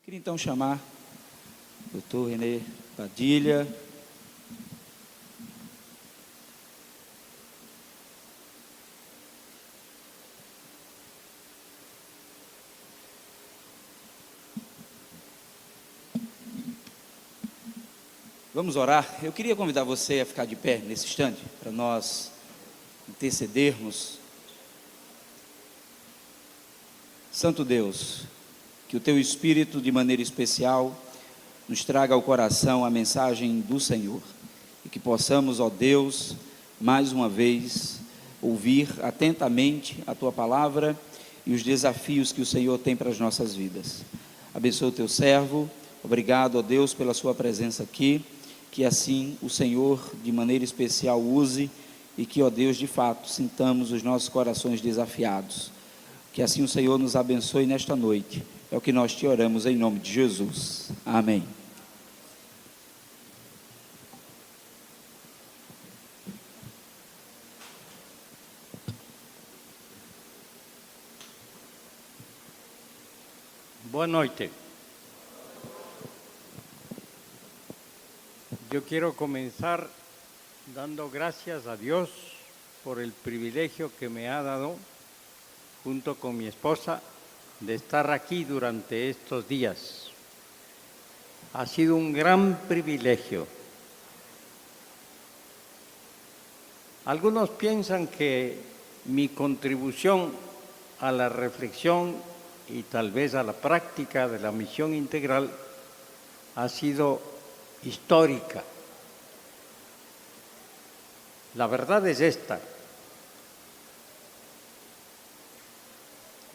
Queria então chamar o Dr. René Padilha. Vamos orar. Eu queria convidar você a ficar de pé nesse instante, para nós intercedermos. Santo Deus, que o Teu Espírito, de maneira especial, nos traga ao coração a mensagem do Senhor, e que possamos, ó Deus, mais uma vez, ouvir atentamente a Tua palavra e os desafios que o Senhor tem para as nossas vidas. Abençoa o Teu servo. Obrigado, ó Deus, pela Sua presença aqui. Que assim o Senhor, de maneira especial, use e que, ó Deus, de fato, sintamos os nossos corações desafiados. Que assim o Senhor nos abençoe nesta noite. É o que nós te oramos em nome de Jesus. Amém. Boa noite. Yo quiero comenzar dando gracias a Dios por el privilegio que me ha dado, junto con mi esposa, de estar aquí durante estos días. Ha sido un gran privilegio. Algunos piensan que mi contribución a la reflexión y tal vez a la práctica de la misión integral ha sido histórica. La verdad es esta.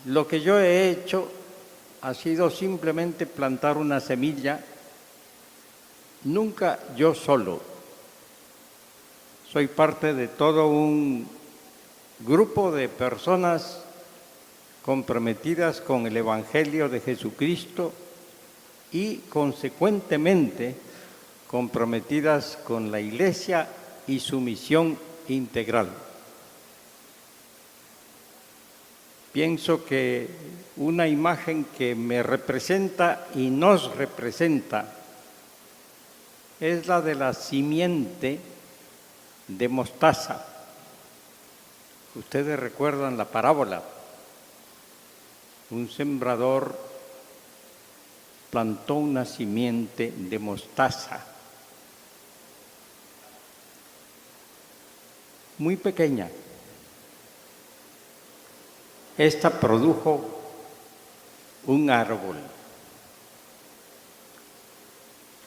Lo que yo he hecho ha sido simplemente plantar una semilla, nunca yo solo. Soy parte de todo un grupo de personas comprometidas con el Evangelio de Jesucristo y, consecuentemente, comprometidas con la Iglesia y su misión integral. Pienso que una imagen que me representa y nos representa es la de la simiente de mostaza. Ustedes recuerdan la parábola. Un sembrador plantó una simiente de mostaza, muy pequeña. Esta produjo un árbol.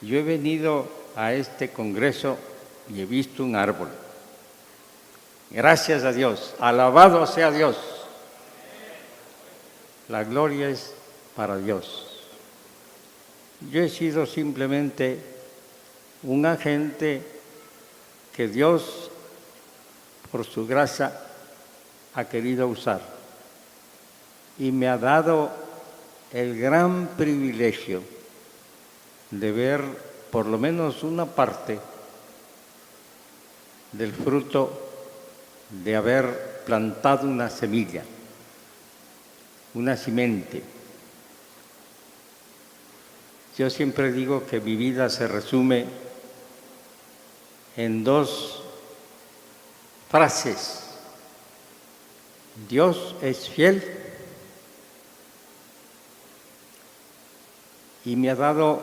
Yo he venido a este congreso y he visto un árbol. Gracias a Dios, alabado sea Dios. La gloria es para Dios. Yo he sido simplemente un agente que Dios, por su gracia, ha querido usar. Y me ha dado el gran privilegio de ver por lo menos una parte del fruto de haber plantado una semilla, una simiente. Yo siempre digo que mi vida se resume en dos frases. Dios es fiel y me ha dado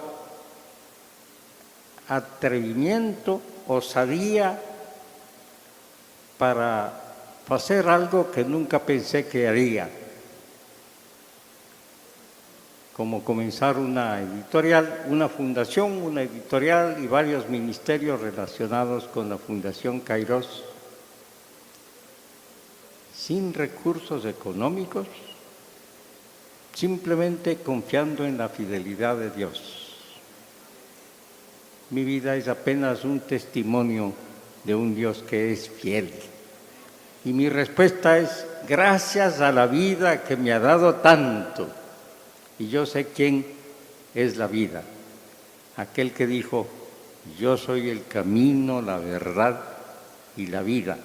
atrevimiento, osadía para hacer algo que nunca pensé que haría, como comenzar una editorial, una fundación, una editorial y varios ministerios relacionados con la Fundación Kairos, sin recursos económicos, simplemente confiando en la fidelidad de Dios. Mi vida es apenas un testimonio de un Dios que es fiel. Y mi respuesta es, gracias a la vida que me ha dado tanto. Y yo sé quién es la vida. Aquel que dijo, yo soy el camino, la verdad y la vida.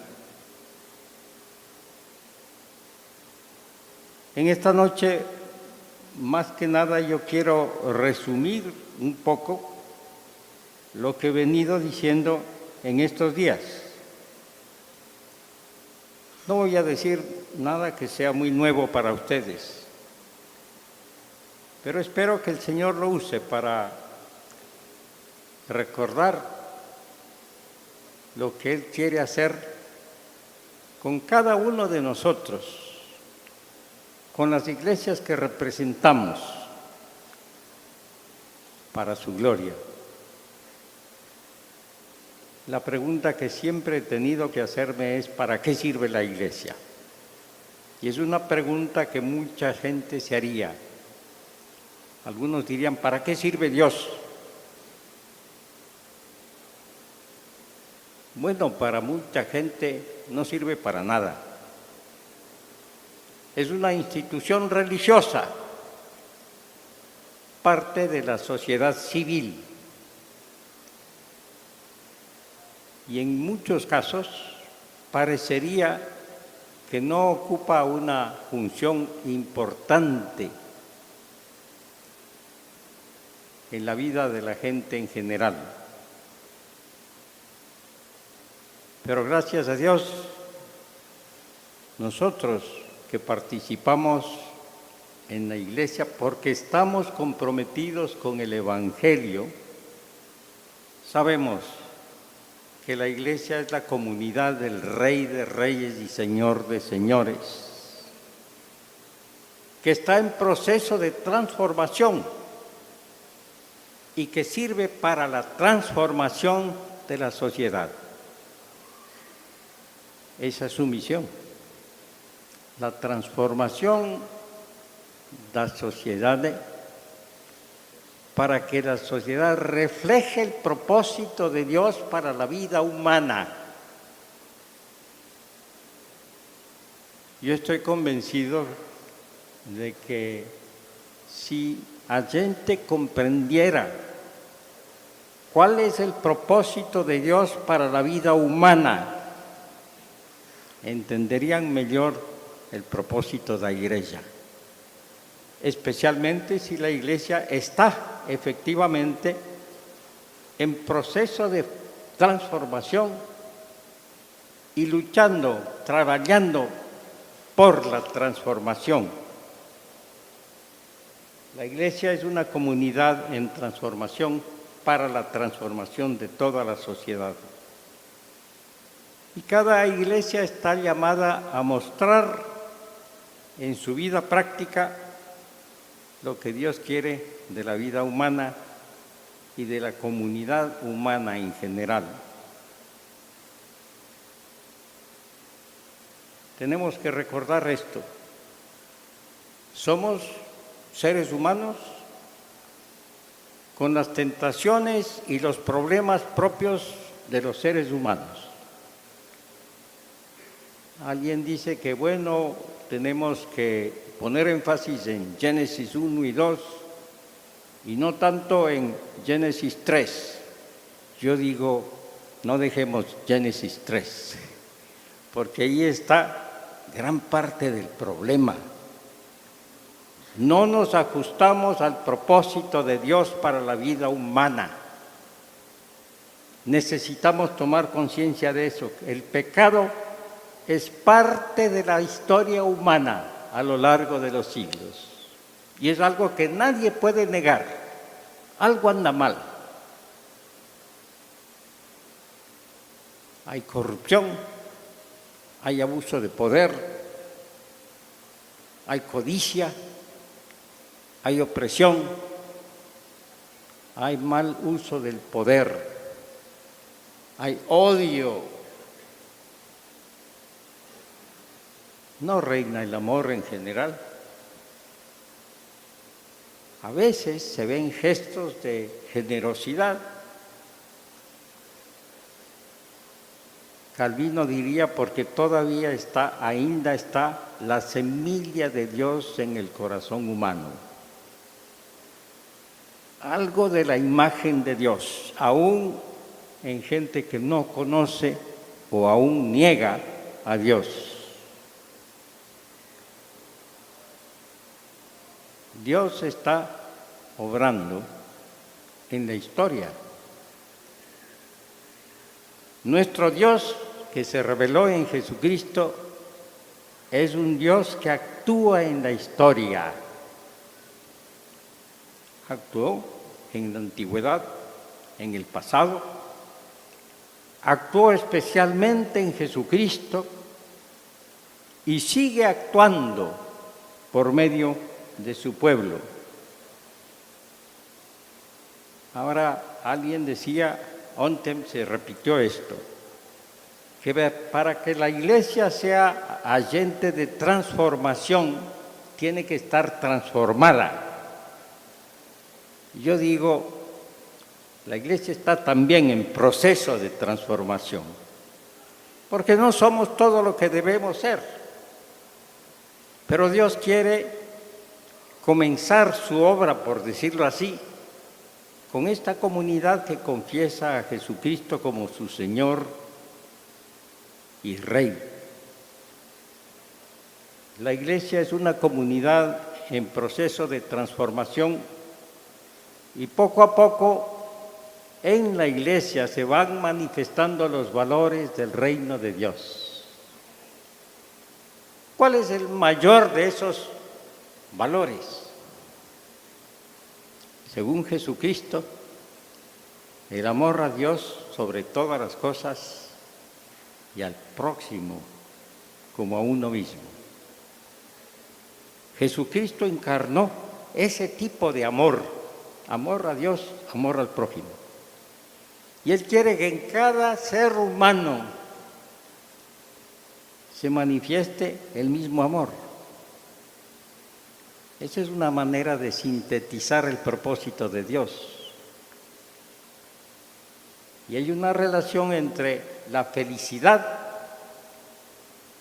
En esta noche más que nada yo quiero resumir un poco lo que he venido diciendo en estos días. No voy a decir nada que sea muy nuevo para ustedes, pero espero que el Señor lo use para recordar lo que Él quiere hacer con cada uno de nosotros, con las iglesias que representamos, para su gloria. La pregunta que siempre he tenido que hacerme es: ¿para qué sirve la iglesia? Y es una pregunta que mucha gente se haría. Algunos dirían: ¿para qué sirve Dios? Bueno, para mucha gente no sirve para nada. Es una institución religiosa, parte de la sociedad civil. Y en muchos casos parecería que no ocupa una función importante en la vida de la gente en general. Pero gracias a Dios, nosotros que participamos en la iglesia porque estamos comprometidos con el Evangelio, sabemos que la iglesia es la comunidad del Rey de Reyes y Señor de Señores, que está en proceso de transformación y que sirve para la transformación de la sociedad. Esa es su misión, la transformación de la sociedad, para que la sociedad refleje el propósito de Dios para la vida humana. Yo estoy convencido de que si la gente comprendiera cuál es el propósito de Dios para la vida humana, entenderían mejor el propósito de la iglesia, especialmente si la iglesia está efectivamente en proceso de transformación y luchando, trabajando por la transformación. La iglesia es una comunidad en transformación para la transformación de toda la sociedad. Y cada iglesia está llamada a mostrar en su vida práctica lo que Dios quiere de la vida humana y de la comunidad humana en general. Tenemos que recordar esto. Somos seres humanos con las tentaciones y los problemas propios de los seres humanos. Alguien dice que, bueno, tenemos que poner énfasis en Génesis 1 y 2 y no tanto en Génesis 3. Yo digo, no dejemos Génesis 3, porque ahí está gran parte del problema. No nos ajustamos al propósito de Dios para la vida humana. Necesitamos tomar conciencia de eso. El pecado es parte de la historia humana a lo largo de los siglos. Y es algo que nadie puede negar. Algo anda mal. Hay corrupción, hay abuso de poder, hay codicia, hay opresión, hay mal uso del poder, hay odio. No reina el amor en general. A veces se ven gestos de generosidad. Calvino diría, porque todavía ainda está la semilla de Dios en el corazón humano. Algo de la imagen de Dios, aún en gente que no conoce o aún niega a Dios. Dios está obrando en la historia. Nuestro Dios, que se reveló en Jesucristo, es un Dios que actúa en la historia. Actuó en la antigüedad, en el pasado, actuó especialmente en Jesucristo y sigue actuando por medio de su pueblo. Ahora alguien decía, ontem se repitió esto, que para que la iglesia sea agente de transformación, tiene que estar transformada. Yo digo, la iglesia está también en proceso de transformación, porque no somos todo lo que debemos ser, pero Dios quiere comenzar su obra, por decirlo así, con esta comunidad que confiesa a Jesucristo como su Señor y Rey. La iglesia es una comunidad en proceso de transformación y poco a poco en la iglesia se van manifestando los valores del reino de Dios. ¿Cuál es el mayor de esos valores? Según Jesucristo, el amor a Dios sobre todas las cosas y al próximo como a uno mismo. Jesucristo encarnó ese tipo de amor, amor a Dios, amor al prójimo. Y Él quiere que en cada ser humano se manifieste el mismo amor. Esa es una manera de sintetizar el propósito de Dios. Y hay una relación entre la felicidad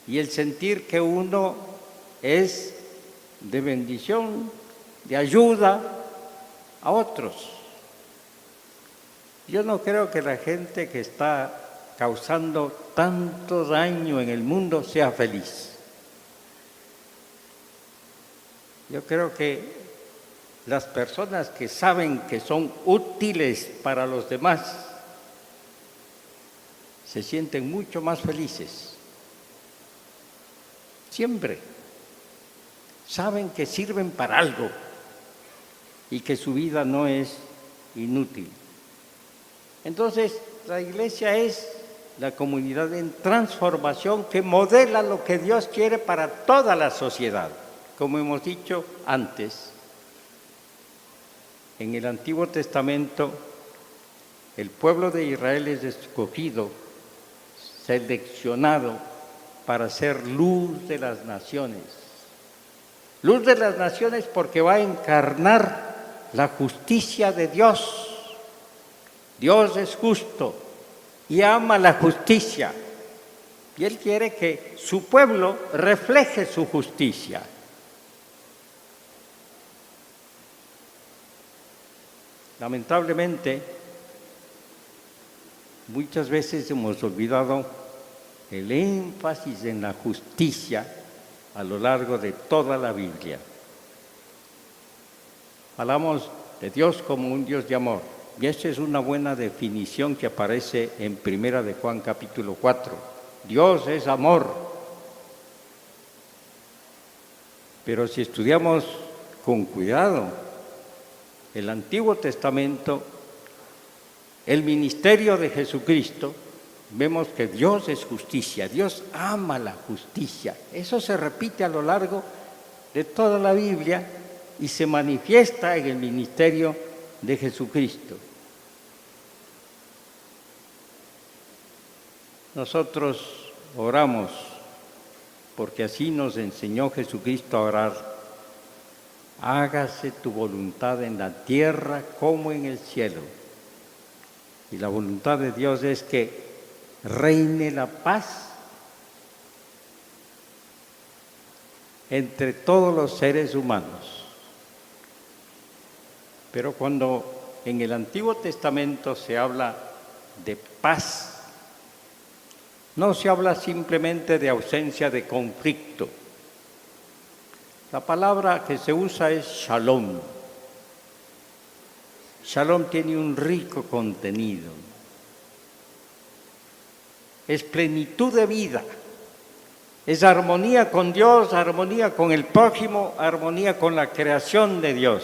y el sentir que uno es de bendición, de ayuda a otros. Yo no creo que la gente que está causando tanto daño en el mundo sea feliz. Yo creo que las personas que saben que son útiles para los demás se sienten mucho más felices. Siempre saben que sirven para algo y que su vida no es inútil. Entonces, la iglesia es la comunidad en transformación que modela lo que Dios quiere para toda la sociedad. Como hemos dicho antes, en el Antiguo Testamento, el pueblo de Israel es escogido, seleccionado para ser luz de las naciones. Luz de las naciones porque va a encarnar la justicia de Dios. Dios es justo y ama la justicia. Y Él quiere que su pueblo refleje su justicia. Lamentablemente, muchas veces hemos olvidado el énfasis en la justicia a lo largo de toda la Biblia. Hablamos de Dios como un Dios de amor, y esa es una buena definición que aparece en 1 de Juan capítulo 4. Dios es amor. Pero si estudiamos con cuidado el Antiguo Testamento, el ministerio de Jesucristo, vemos que Dios es justicia, Dios ama la justicia. Eso se repite a lo largo de toda la Biblia y se manifiesta en el ministerio de Jesucristo. Nosotros oramos porque así nos enseñó Jesucristo a orar. Hágase tu voluntad en la tierra como en el cielo. Y la voluntad de Dios es que reine la paz entre todos los seres humanos. Pero cuando en el Antiguo Testamento se habla de paz, no se habla simplemente de ausencia de conflicto. La palabra que se usa es shalom. Shalom tiene un rico contenido. Es plenitud de vida. Es armonía con Dios, armonía con el prójimo, armonía con la creación de Dios.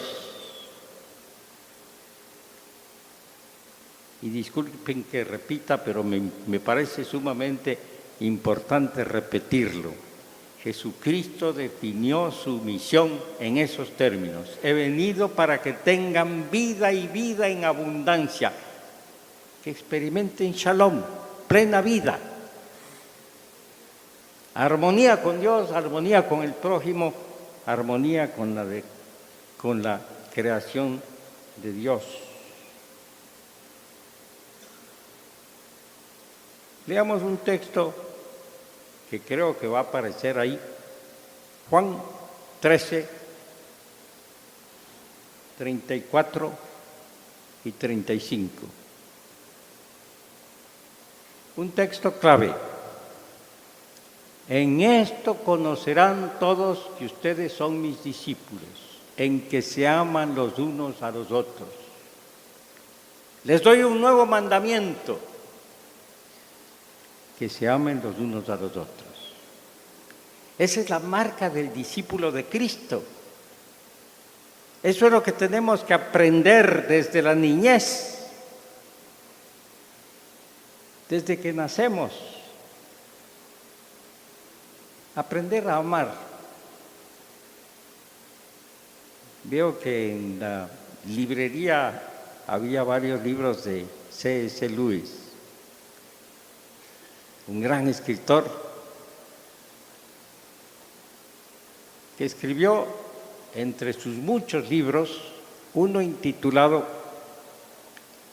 Y disculpen que repita, pero me parece sumamente importante repetirlo. Jesucristo definió su misión en esos términos. He venido para que tengan vida y vida en abundancia, que experimenten shalom, plena vida. Armonía con Dios, armonía con el prójimo, armonía con la creación de Dios. Leamos un texto que creo que va a aparecer ahí, Juan 13, 34 y 35. Un texto clave. En esto conocerán todos que ustedes son mis discípulos, en que se aman los unos a los otros. Les doy un nuevo mandamiento, que se amen los unos a los otros. Esa es la marca del discípulo de Cristo. Eso es lo que tenemos que aprender desde la niñez, desde que nacemos. Aprender a amar. Veo que en la librería había varios libros de C.S. Lewis, un gran escritor que escribió entre sus muchos libros uno intitulado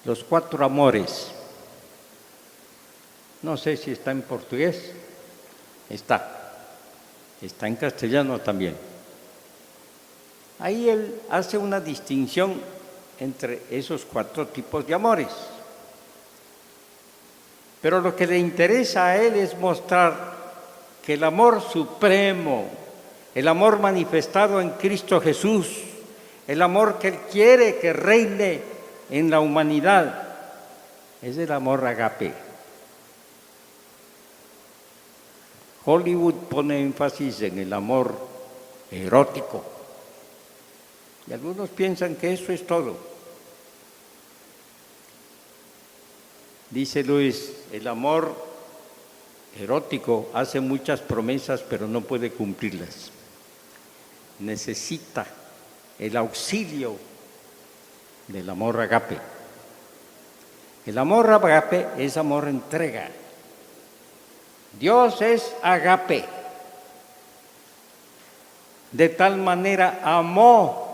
Los Cuatro Amores. No sé si está en portugués. Está en castellano también. Ahí él hace una distinción entre esos cuatro tipos de amores. Pero lo que le interesa a él es mostrar que el amor supremo, el amor manifestado en Cristo Jesús, el amor que él quiere que reine en la humanidad, es el amor agape. Hollywood pone énfasis en el amor erótico y algunos piensan que eso es todo. Dice Luis, el amor erótico hace muchas promesas pero no puede cumplirlas. Necesita el auxilio del amor agape. El amor agape es amor entrega. Dios es agape. De tal manera amó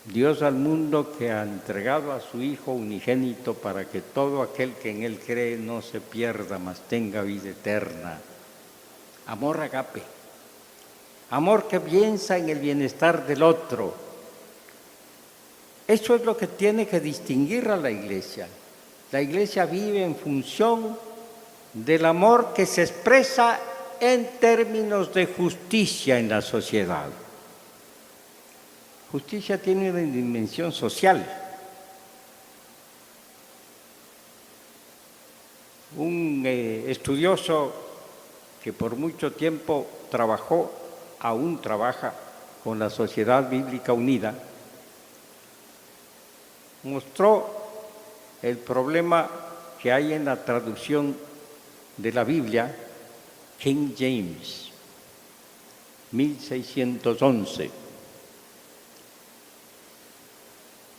Dios al mundo que ha entregado a su Hijo unigénito para que todo aquel que en Él cree no se pierda, mas tenga vida eterna. Amor agape. Amor que piensa en el bienestar del otro. Eso es lo que tiene que distinguir a la Iglesia. La Iglesia vive en función del amor que se expresa en términos de justicia en la sociedad. Justicia tiene una dimensión social. Un estudioso que por mucho tiempo trabajó, aún trabaja con la Sociedad Bíblica Unida, mostró el problema que hay en la traducción de la Biblia, King James, 1611.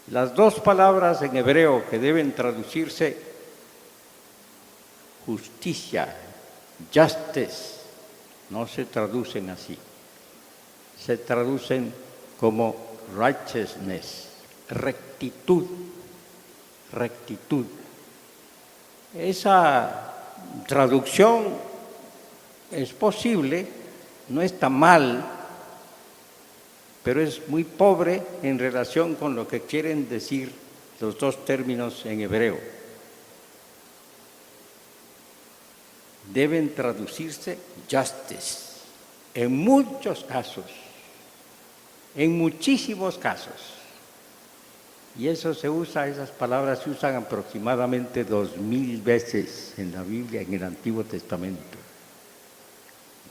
Las dos palabras en hebreo que deben traducirse, justicia, justice, no se traducen así. Se traducen como righteousness, rectitud, rectitud. Esa traducción es posible, no está mal, pero es muy pobre en relación con lo que quieren decir los dos términos en hebreo. Deben traducirse justice, en muchos casos, en muchísimos casos. Y eso se usa, esas palabras se usan aproximadamente 2000 veces en la Biblia, en el Antiguo Testamento.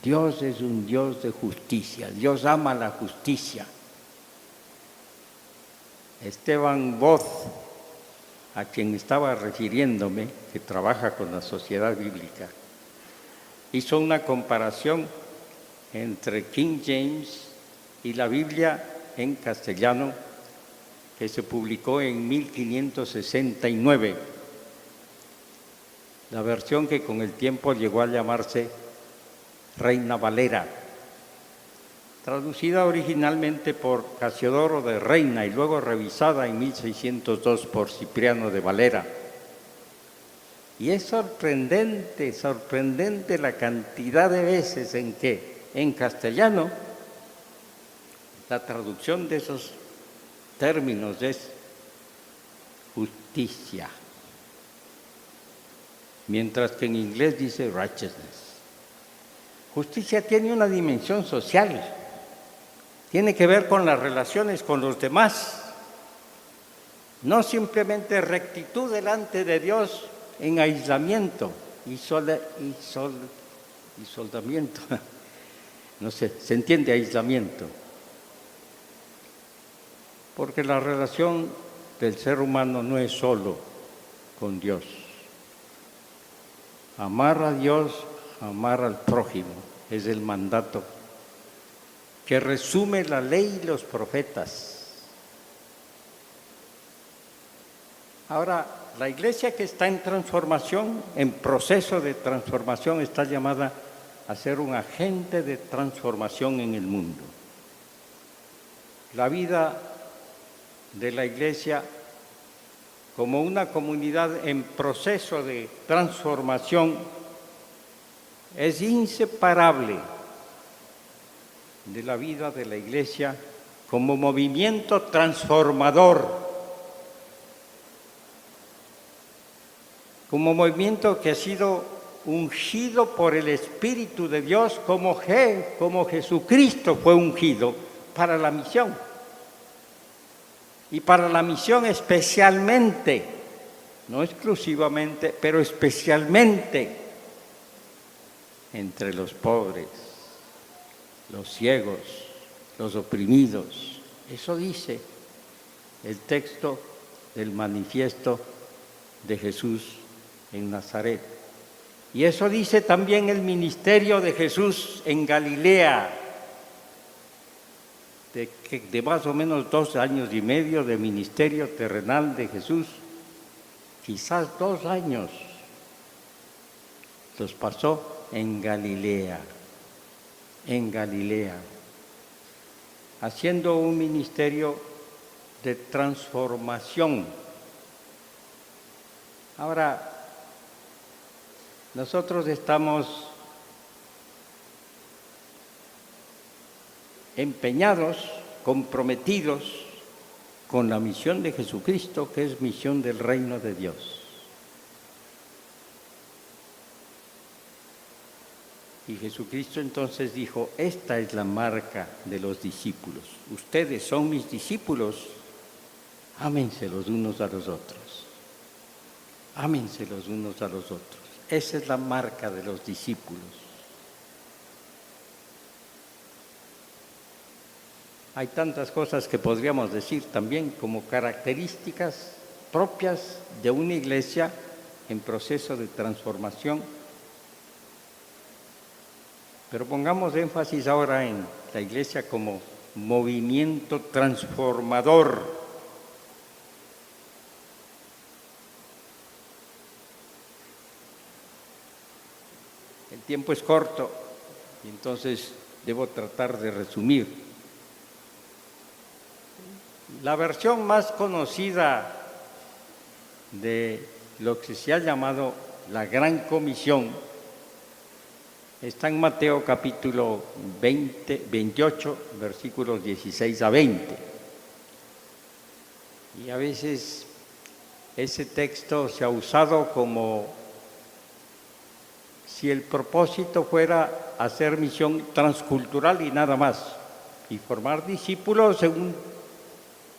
Dios es un Dios de justicia, Dios ama la justicia. Esteban Voz, a quien estaba refiriéndome, que trabaja con la Sociedad Bíblica, hizo una comparación entre King James y la Biblia en castellano, que se publicó en 1569, la versión que con el tiempo llegó a llamarse Reina Valera, traducida originalmente por Casiodoro de Reina y luego revisada en 1602 por Cipriano de Valera. Y es sorprendente la cantidad de veces en que en castellano la traducción de esos términos es justicia, mientras que en inglés dice righteousness. Justicia tiene una dimensión social, tiene que ver con las relaciones con los demás, no simplemente rectitud delante de Dios en aislamiento y soldamiento, no sé, se entiende aislamiento. Porque la relación del ser humano no es solo con Dios. Amar a Dios, amar al prójimo, es el mandato que resume la ley y los profetas. Ahora, la iglesia que está en transformación, en proceso de transformación, está llamada a ser un agente de transformación en el mundo. La vida de la iglesia como una comunidad en proceso de transformación es inseparable de la vida de la iglesia como movimiento transformador, como movimiento que ha sido ungido por el Espíritu de Dios como Jesucristo fue ungido para la misión. Y para la misión especialmente, no exclusivamente, pero especialmente entre los pobres, los ciegos, los oprimidos. Eso dice el texto del manifiesto de Jesús en Nazaret. Y eso dice también el ministerio de Jesús en Galilea, de más o menos 2 años y medio de ministerio terrenal de Jesús, quizás 2 años los pasó en Galilea, haciendo un ministerio de transformación. Ahora, nosotros estamos empeñados, comprometidos con la misión de Jesucristo, que es misión del reino de Dios. Y Jesucristo entonces dijo, esta es la marca de los discípulos. Ustedes son mis discípulos, ámense los unos a los otros. Ámense los unos a los otros. Esa es la marca de los discípulos. Hay tantas cosas que podríamos decir también como características propias de una iglesia en proceso de transformación. Pero pongamos énfasis ahora en la iglesia como movimiento transformador. El tiempo es corto y entonces debo tratar de resumir. La versión más conocida de lo que se ha llamado la Gran Comisión está en Mateo capítulo 28, versículos 16 a 20. Y a veces ese texto se ha usado como si el propósito fuera hacer misión transcultural y nada más, y formar discípulos en un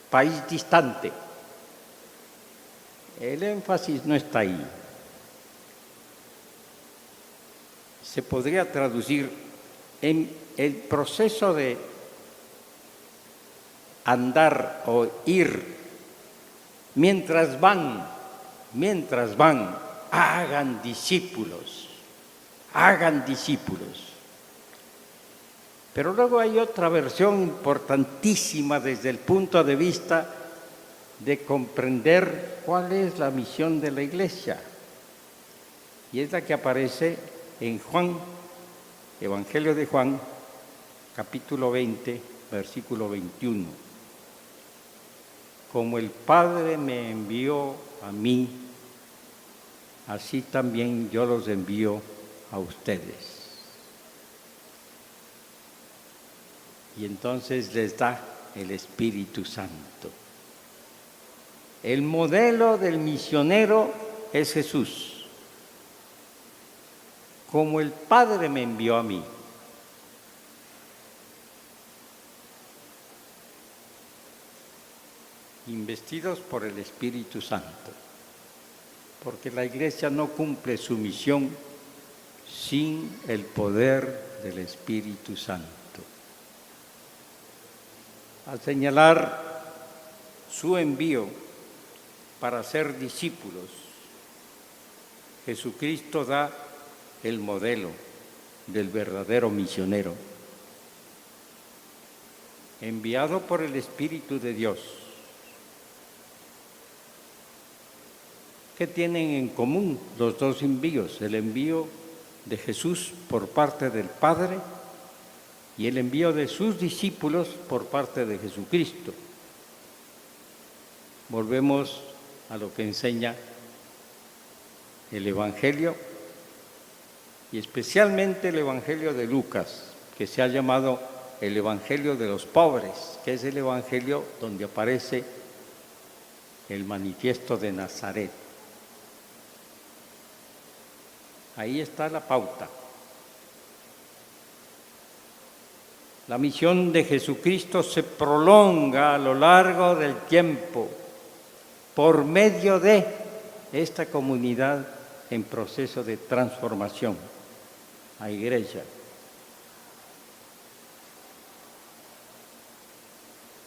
país distante. El énfasis no está ahí. Se podría traducir en el proceso de andar o ir, mientras van, hagan discípulos, hagan discípulos. Pero luego hay otra versión importantísima desde el punto de vista de comprender cuál es la misión de la Iglesia. Y es la que aparece en Juan, Evangelio de Juan, capítulo 20, versículo 21. Como el Padre me envió a mí, así también yo los envío a ustedes. Y entonces les da el Espíritu Santo. El modelo del misionero es Jesús. Como el Padre me envió a mí. Investidos por el Espíritu Santo. Porque la Iglesia no cumple su misión sin el poder del Espíritu Santo. Al señalar su envío para ser discípulos, Jesucristo da el modelo del verdadero misionero, enviado por el Espíritu de Dios. ¿Qué tienen en común los dos envíos? El envío de Jesús por parte del Padre y el envío de sus discípulos por parte de Jesucristo. Volvemos a lo que enseña el Evangelio y especialmente el Evangelio de Lucas, que se ha llamado el Evangelio de los pobres, que es el Evangelio donde aparece el manifiesto de Nazaret. Ahí está la pauta. La misión de Jesucristo se prolonga a lo largo del tiempo por medio de esta comunidad en proceso de transformación, la Iglesia.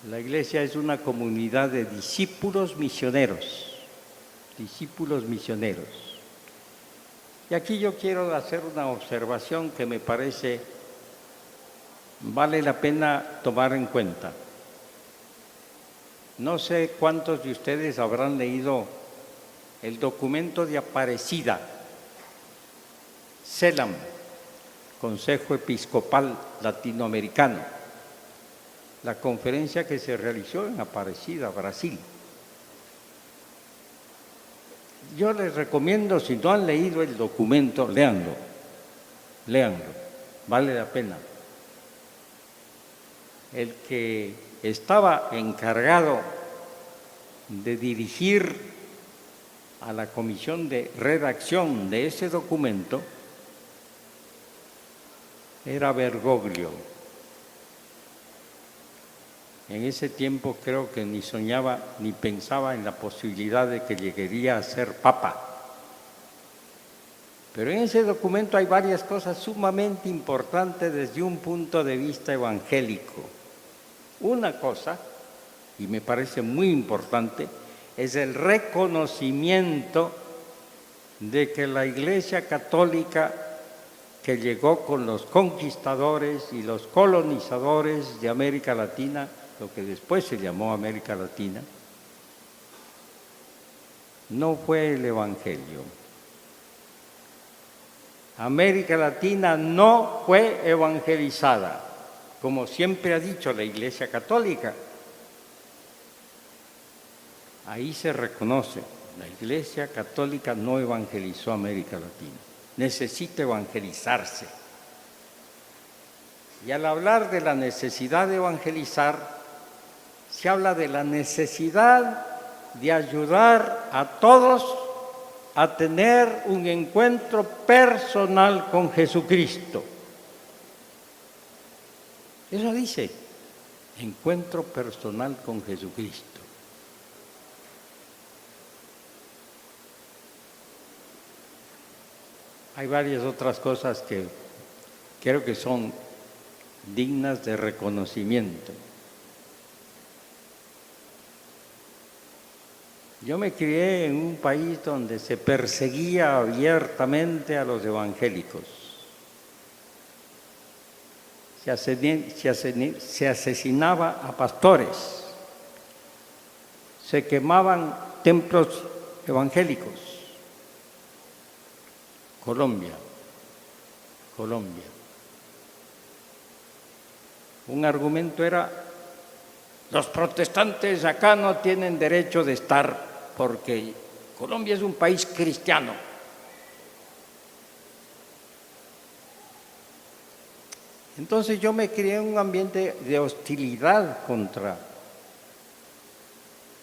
La Iglesia es una comunidad de discípulos misioneros, discípulos misioneros. Y aquí yo quiero hacer una observación que me parece vale la pena tomar en cuenta. No sé cuántos de ustedes habrán leído el documento de Aparecida, CELAM, Consejo Episcopal Latinoamericano, la conferencia que se realizó en Aparecida, Brasil. Yo les recomiendo, si no han leído el documento, léanlo, vale la pena. El que estaba encargado de dirigir a la comisión de redacción de ese documento era Bergoglio. En ese tiempo creo que ni soñaba ni pensaba en la posibilidad de que llegaría a ser papa. Pero en ese documento hay varias cosas sumamente importantes desde un punto de vista evangélico. Una cosa, y me parece muy importante, es el reconocimiento de que la Iglesia Católica que llegó con los conquistadores y los colonizadores de América Latina, lo que después se llamó América Latina, no fue el Evangelio. América Latina no fue evangelizada, como siempre ha dicho la Iglesia Católica. Ahí se reconoce, la Iglesia Católica no evangelizó América Latina, necesita evangelizarse. Y al hablar de la necesidad de evangelizar, se habla de la necesidad de ayudar a todos a tener un encuentro personal con Jesucristo. Eso dice, encuentro personal con Jesucristo. Hay varias otras cosas que creo que son dignas de reconocimiento. Yo me crié en un país donde se perseguía abiertamente a los evangélicos. Se asesinaba a pastores. Se quemaban templos evangélicos. Colombia. Un argumento era, los protestantes acá no tienen derecho de estar porque Colombia es un país cristiano. Entonces yo me crié en un ambiente de hostilidad contra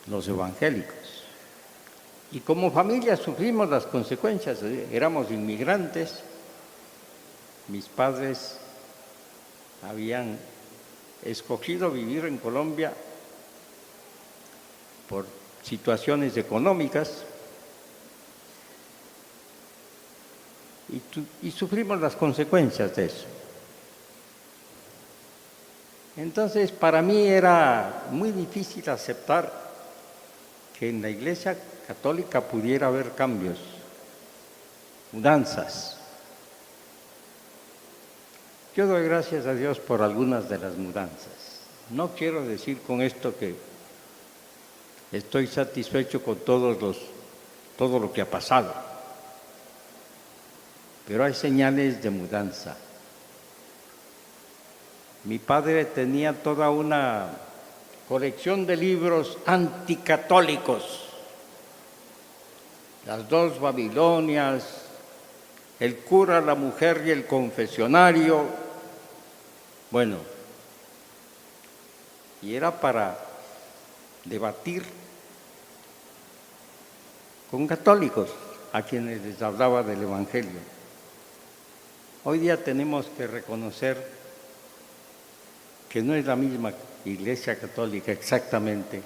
los evangélicos. Y como familia sufrimos las consecuencias. Éramos inmigrantes, mis padres habían escogido vivir en Colombia por situaciones económicas y sufrimos las consecuencias de eso. Entonces, para mí era muy difícil aceptar que en la Iglesia Católica pudiera haber cambios, mudanzas. Yo doy gracias a Dios por algunas de las mudanzas. No quiero decir con esto que estoy satisfecho con todo lo que ha pasado, pero hay señales de mudanza. Mi padre tenía toda una colección de libros anticatólicos, las dos Babilonias, el cura, la mujer y el confesionario. Bueno, y era para debatir con católicos a quienes les hablaba del Evangelio. Hoy día tenemos que reconocer que no es la misma Iglesia Católica exactamente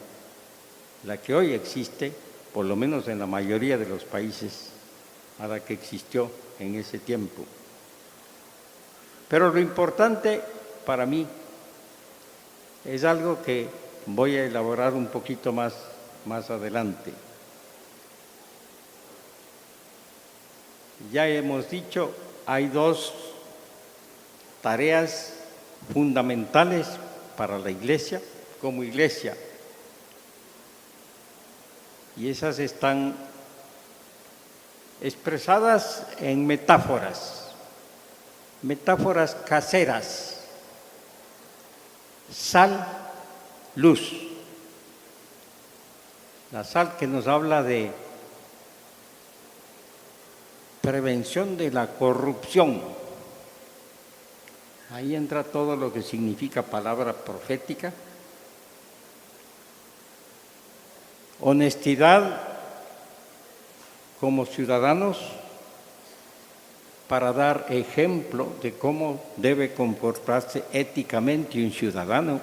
la que hoy existe, por lo menos en la mayoría de los países, a la que existió en ese tiempo. Pero lo importante para mí es algo que voy a elaborar un poquito más adelante. Ya hemos dicho, hay dos tareas fundamentales para la Iglesia, como Iglesia, y esas están expresadas en metáforas caseras: sal, luz. La sal, que nos habla de prevención de la corrupción. Ahí entra todo lo que significa palabra profética. Honestidad como ciudadanos para dar ejemplo de cómo debe comportarse éticamente un ciudadano.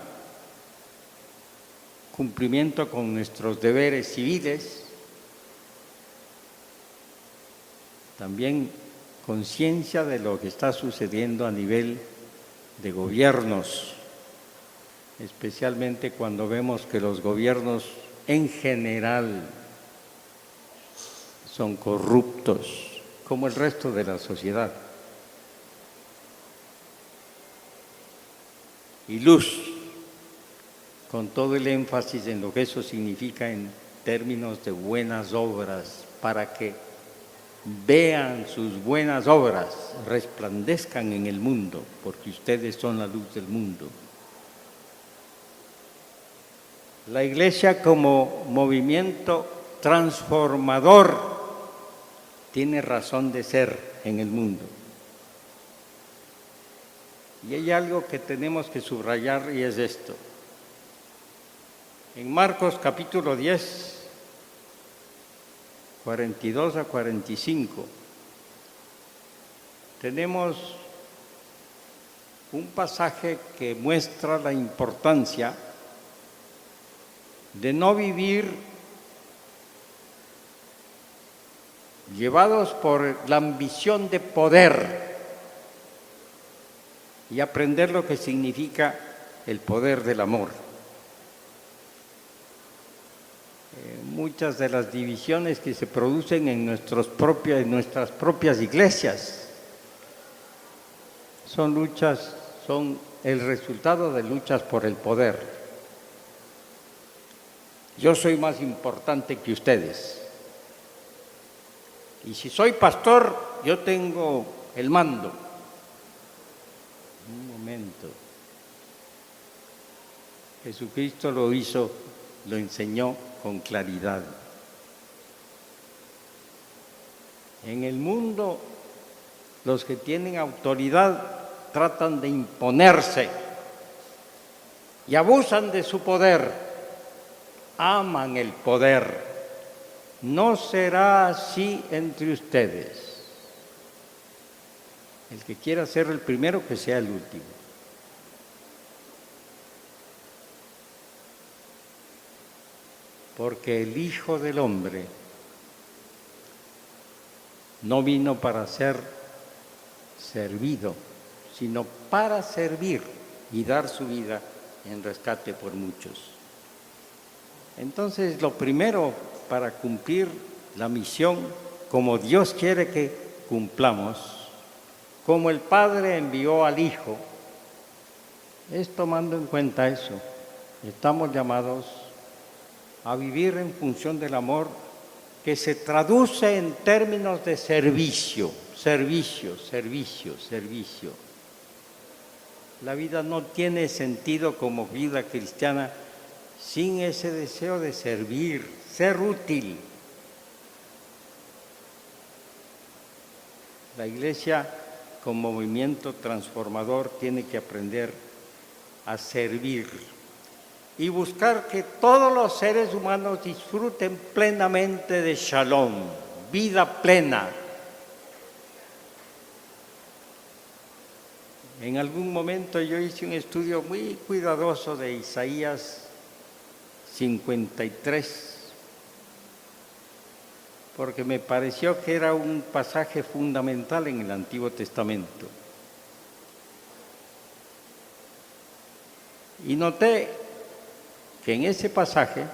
Cumplimiento con nuestros deberes civiles. También conciencia de lo que está sucediendo a nivel de gobiernos, especialmente cuando vemos que los gobiernos en general son corruptos, como el resto de la sociedad. Y luz, con todo el énfasis en lo que eso significa en términos de buenas obras, para que vean sus buenas obras, resplandezcan en el mundo, porque ustedes son la luz del mundo. La Iglesia, como movimiento transformador, tiene razón de ser en el mundo. Y hay algo que tenemos que subrayar, y es esto. En Marcos capítulo 10, 42 a 45, tenemos un pasaje que muestra la importancia de no vivir llevados por la ambición de poder y aprender lo que significa el poder del amor. Muchas de las divisiones que se producen en nuestras propias iglesias son el resultado de luchas por el poder. Yo soy más importante que ustedes. Y si soy pastor, yo tengo el mando. Un momento. Jesucristo lo hizo, lo enseñó con claridad. En el mundo, los que tienen autoridad tratan de imponerse y abusan de su poder, aman el poder. No será así entre ustedes. El que quiera ser el primero, que sea el último. Porque el Hijo del Hombre no vino para ser servido, sino para servir y dar su vida en rescate por muchos. Entonces, lo primero para cumplir la misión, como Dios quiere que cumplamos, como el Padre envió al Hijo, es tomando en cuenta eso. Estamos llamados a vivir en función del amor que se traduce en términos de servicio, servicio, servicio, servicio. La vida no tiene sentido como vida cristiana sin ese deseo de servir, ser útil. La Iglesia, como movimiento transformador, tiene que aprender a servir y buscar que todos los seres humanos disfruten plenamente de Shalom, vida plena. En algún momento yo hice un estudio muy cuidadoso de Isaías 53, porque me pareció que era un pasaje fundamental en el Antiguo Testamento. Y noté que en ese pasaje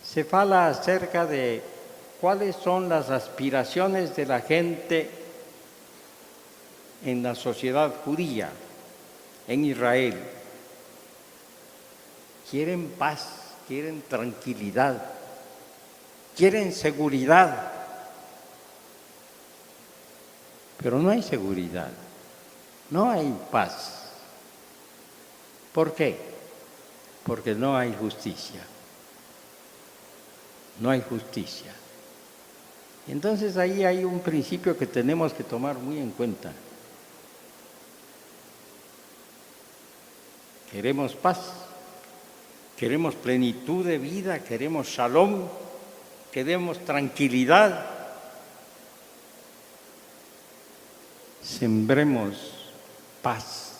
se fala acerca de cuáles son las aspiraciones de la gente en la sociedad judía, en Israel. Quieren paz, quieren tranquilidad, quieren seguridad, pero no hay seguridad, no hay paz. ¿Por qué? Porque no hay justicia. No hay justicia. Entonces ahí hay un principio que tenemos que tomar muy en cuenta. Queremos paz, queremos plenitud de vida, queremos shalom, queremos tranquilidad. Sembremos paz.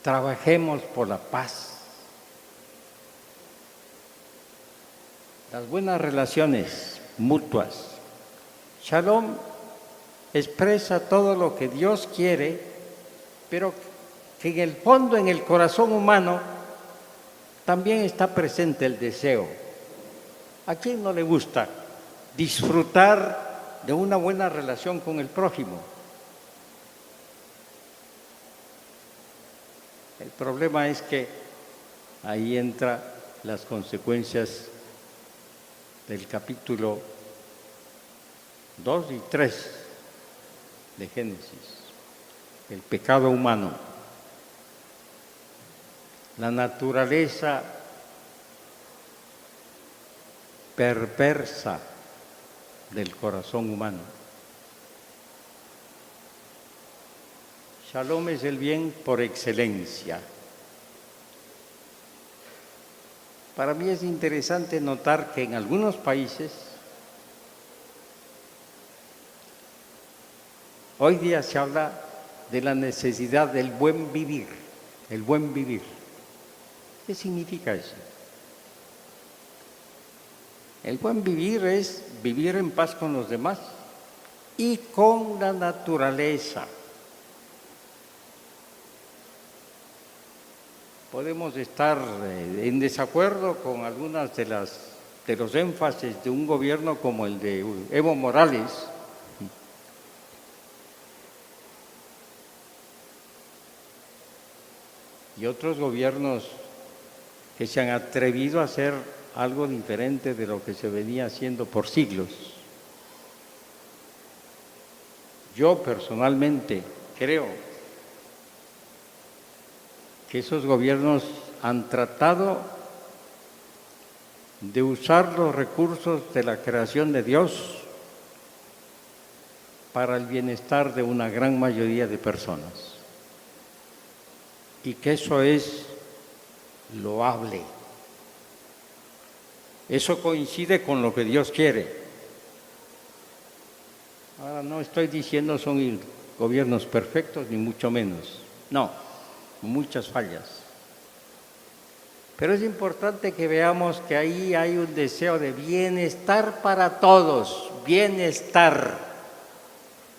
Trabajemos por la paz. Las buenas relaciones mutuas. Shalom expresa todo lo que Dios quiere, pero que en el fondo, en el corazón humano, también está presente el deseo. ¿A quién no le gusta disfrutar de una buena relación con el prójimo? El problema es que ahí entran las consecuencias del capítulo 2 y 3 de Génesis, el pecado humano, la naturaleza perversa del corazón humano. Shalom es el bien por excelencia. Para mí es interesante notar que en algunos países hoy día se habla de la necesidad del buen vivir, el buen vivir. ¿Qué significa eso? El buen vivir es vivir en paz con los demás y con la naturaleza. Podemos estar en desacuerdo con algunas de los énfasis de un gobierno como el de Evo Morales, y otros gobiernos que se han atrevido a hacer algo diferente de lo que se venía haciendo por siglos. Yo personalmente creo que esos gobiernos han tratado de usar los recursos de la creación de Dios para el bienestar de una gran mayoría de personas, y que eso es loable. Eso coincide con lo que Dios quiere. Ahora, no estoy diciendo son gobiernos perfectos, ni mucho menos. No, muchas fallas. Pero es importante que veamos que ahí hay un deseo de bienestar para todos, bienestar.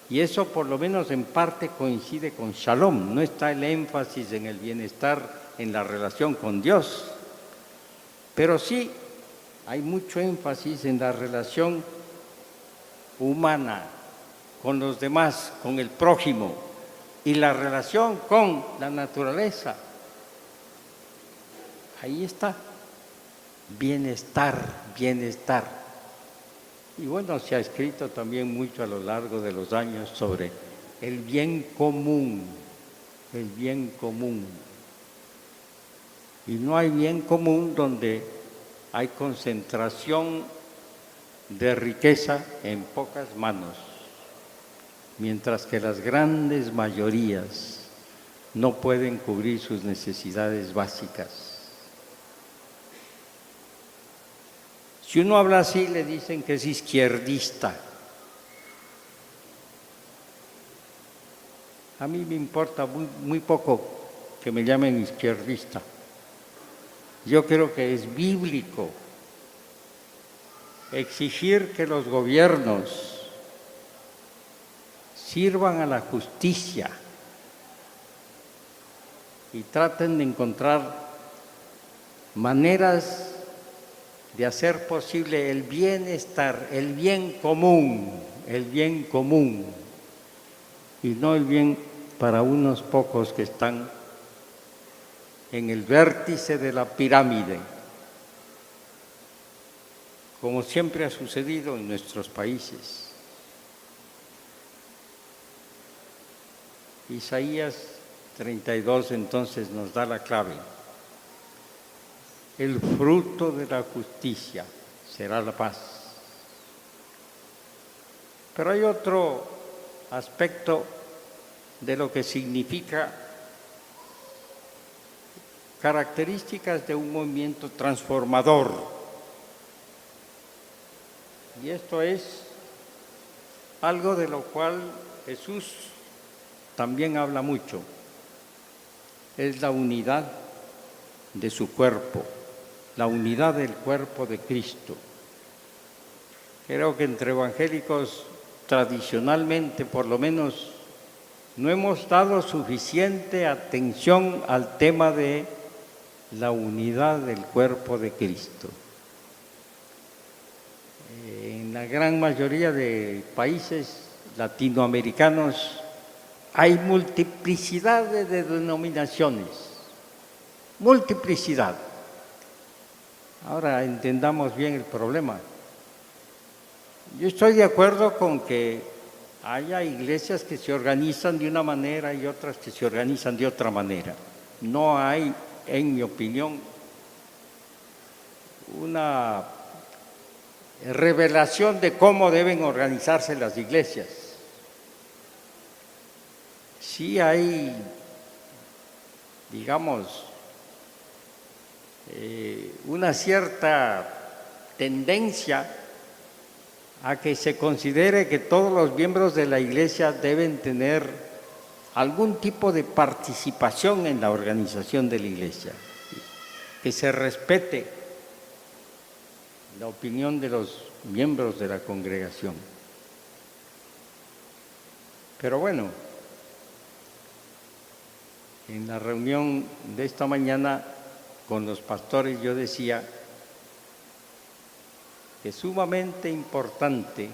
Y eso por lo menos en parte coincide con Shalom. No está el énfasis en el bienestar en la relación con Dios, pero sí hay mucho énfasis en la relación humana con los demás, con el prójimo, y la relación con la naturaleza. Ahí está, bienestar, bienestar. Y bueno, se ha escrito también mucho a lo largo de los años sobre el bien común, el bien común. Y no hay bien común donde hay concentración de riqueza en pocas manos, mientras que las grandes mayorías no pueden cubrir sus necesidades básicas. Si uno habla así, le dicen que es izquierdista. A mí me importa muy poco que me llamen izquierdista. Yo creo que es bíblico exigir que los gobiernos sirvan a la justicia y traten de encontrar maneras de hacer posible el bienestar, el bien común, y no el bien para unos pocos que están en el vértice de la pirámide, como siempre ha sucedido en nuestros países. Isaías 32 entonces nos da la clave. El fruto de la justicia será la paz. Pero hay otro aspecto de lo que significa características de un movimiento transformador. Y esto es algo de lo cual Jesús también habla mucho. Es la unidad de su cuerpo, la unidad del cuerpo de Cristo. Creo que entre evangélicos tradicionalmente, por lo menos, no hemos dado suficiente atención al tema de la unidad del cuerpo de Cristo. En la gran mayoría de países latinoamericanos hay multiplicidad de denominaciones, multiplicidad. Ahora entendamos bien el problema. Yo estoy de acuerdo con que haya iglesias que se organizan de una manera y otras que se organizan de otra manera. No hay, en mi opinión, una revelación de cómo deben organizarse las iglesias. Sí hay, digamos, una cierta tendencia a que se considere que todos los miembros de la Iglesia deben tener algún tipo de participación en la organización de la Iglesia, que se respete la opinión de los miembros de la congregación. Pero bueno, en la reunión de esta mañana con los pastores yo decía que es sumamente importante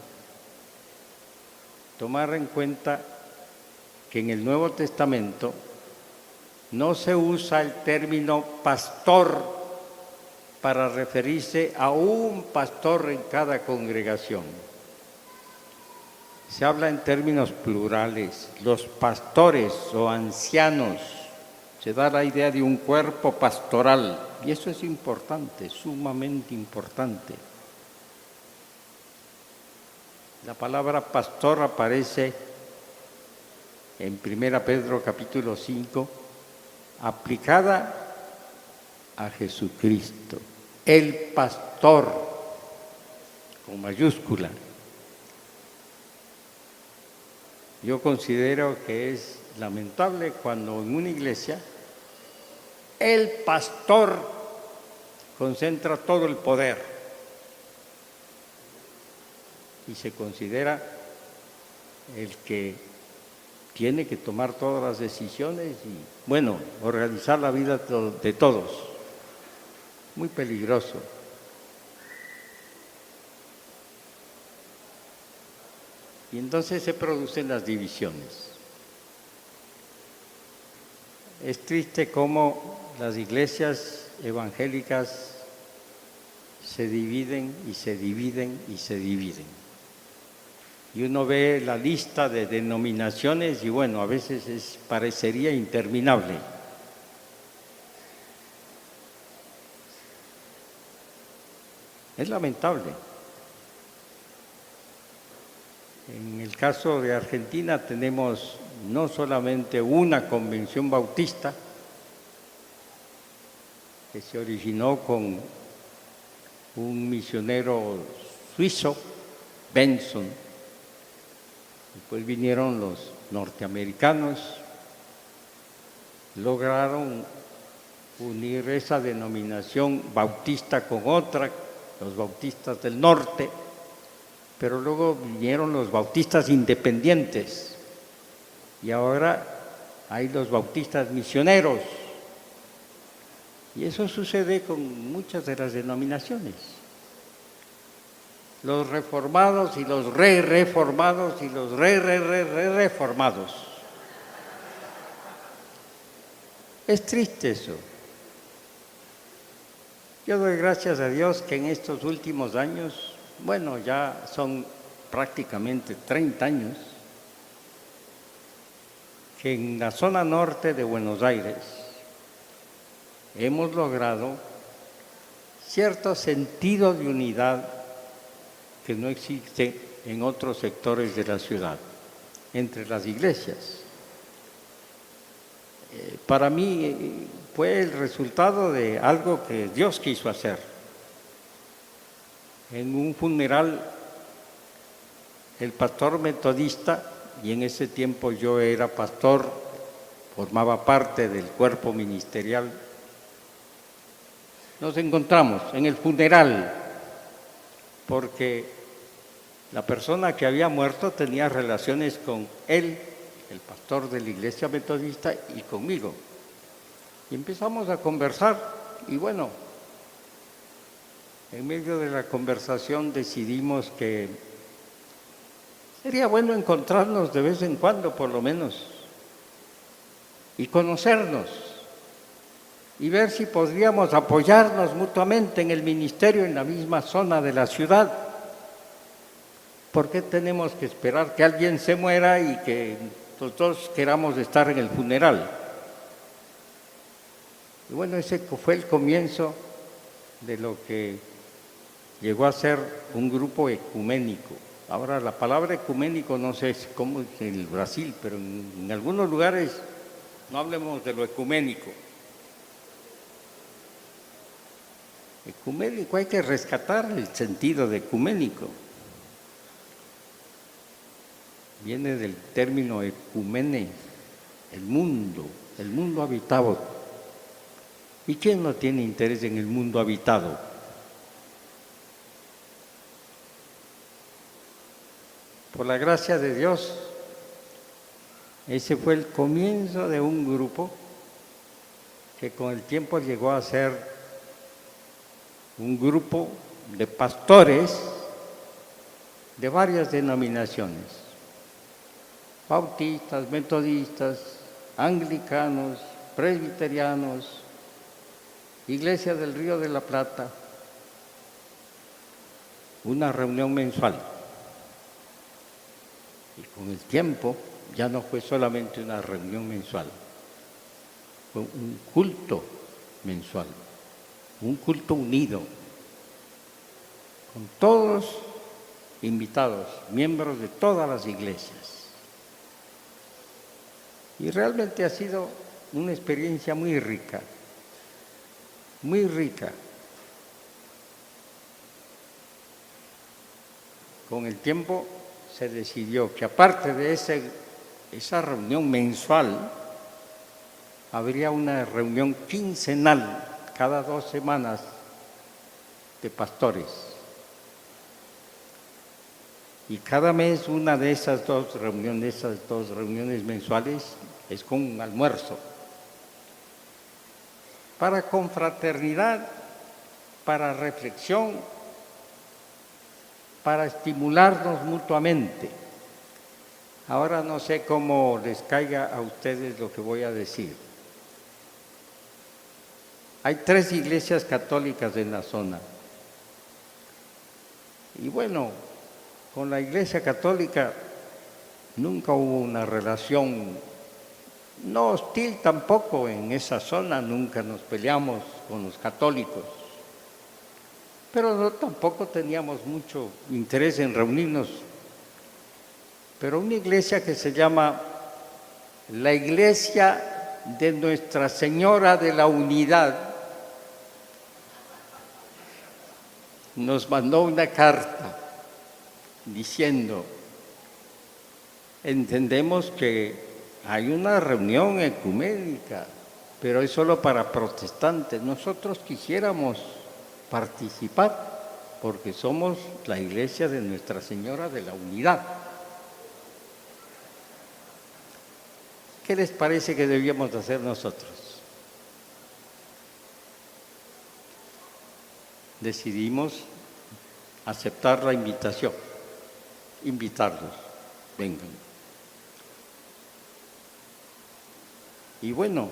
tomar en cuenta que en el Nuevo Testamento no se usa el término pastor para referirse a un pastor en cada congregación. Se habla en términos plurales, los pastores o ancianos. Se da la idea de un cuerpo pastoral y eso es importante, sumamente importante. La palabra pastor aparece en 1 Pedro capítulo 5, aplicada a Jesucristo, el pastor, con mayúscula. Yo considero que es lamentable cuando en una iglesia el pastor concentra todo el poder y se considera el que tiene que tomar todas las decisiones y, bueno, organizar la vida de todos. Muy peligroso. Y entonces se producen las divisiones. Es triste cómo las iglesias evangélicas se dividen y se dividen y se dividen. Y uno ve la lista de denominaciones y bueno, a veces parecería interminable. Es lamentable. En el caso de Argentina tenemos no solamente una convención bautista que se originó con un misionero suizo, Benson, después vinieron los norteamericanos, lograron unir esa denominación bautista con otra, los bautistas del norte, pero luego vinieron los bautistas independientes y ahora hay los bautistas misioneros. Y eso sucede con muchas de las denominaciones. Los reformados y los reformados y los reformados. Es triste eso. Yo doy gracias a Dios que en estos últimos años, bueno, ya son prácticamente 30 años, que en la zona norte de Buenos Aires hemos logrado cierto sentido de unidad que no existe en otros sectores de la ciudad, entre las iglesias. Para mí fue el resultado de algo que Dios quiso hacer. En un funeral, el pastor metodista, y en ese tiempo yo era pastor, formaba parte del cuerpo ministerial, nos encontramos en el funeral, porque la persona que había muerto tenía relaciones con él, el pastor de la iglesia metodista, y conmigo. Y empezamos a conversar, y bueno, en medio de la conversación decidimos que sería bueno encontrarnos de vez en cuando, por lo menos, y conocernos, y ver si podríamos apoyarnos mutuamente en el ministerio en la misma zona de la ciudad. ¿Por qué tenemos que esperar que alguien se muera y que nosotros queramos estar en el funeral? Y bueno, ese fue el comienzo de lo que llegó a ser un grupo ecuménico. Ahora, la palabra ecuménico no sé cómo es en el Brasil, pero en algunos lugares no hablemos de lo ecuménico. Ecuménico, hay que rescatar el sentido de ecuménico. Viene del término ecumene, el mundo habitado. ¿Y quién no tiene interés en el mundo habitado? Por la gracia de Dios, ese fue el comienzo de un grupo que con el tiempo llegó a ser un grupo de pastores de varias denominaciones, bautistas, metodistas, anglicanos, presbiterianos, Iglesia del Río de la Plata, una reunión mensual. Y con el tiempo ya no fue solamente una reunión mensual, fue un culto mensual, un culto unido, con todos invitados, miembros de todas las iglesias. Y realmente ha sido una experiencia muy rica, muy rica. Con el tiempo se decidió que aparte de esa reunión mensual, habría una reunión quincenal cada 2 semanas de pastores. Y cada mes una de esas dos reuniones mensuales es con un almuerzo para confraternidad, para reflexión, para estimularnos mutuamente. Ahora no sé cómo les caiga a ustedes lo que voy a decir. Hay 3 iglesias católicas en la zona. Y bueno, con la Iglesia Católica nunca hubo una relación, no hostil tampoco en esa zona, nunca nos peleamos con los católicos, pero tampoco teníamos mucho interés en reunirnos. Pero una iglesia que se llama la Iglesia de Nuestra Señora de la Unidad nos mandó una carta diciendo: entendemos que hay una reunión ecuménica, pero es solo para protestantes. Nosotros quisiéramos participar porque somos la Iglesia de Nuestra Señora de la Unidad. ¿Qué les parece que debíamos hacer nosotros? Decidimos aceptar la invitación, invitarlos, vengan. Y bueno,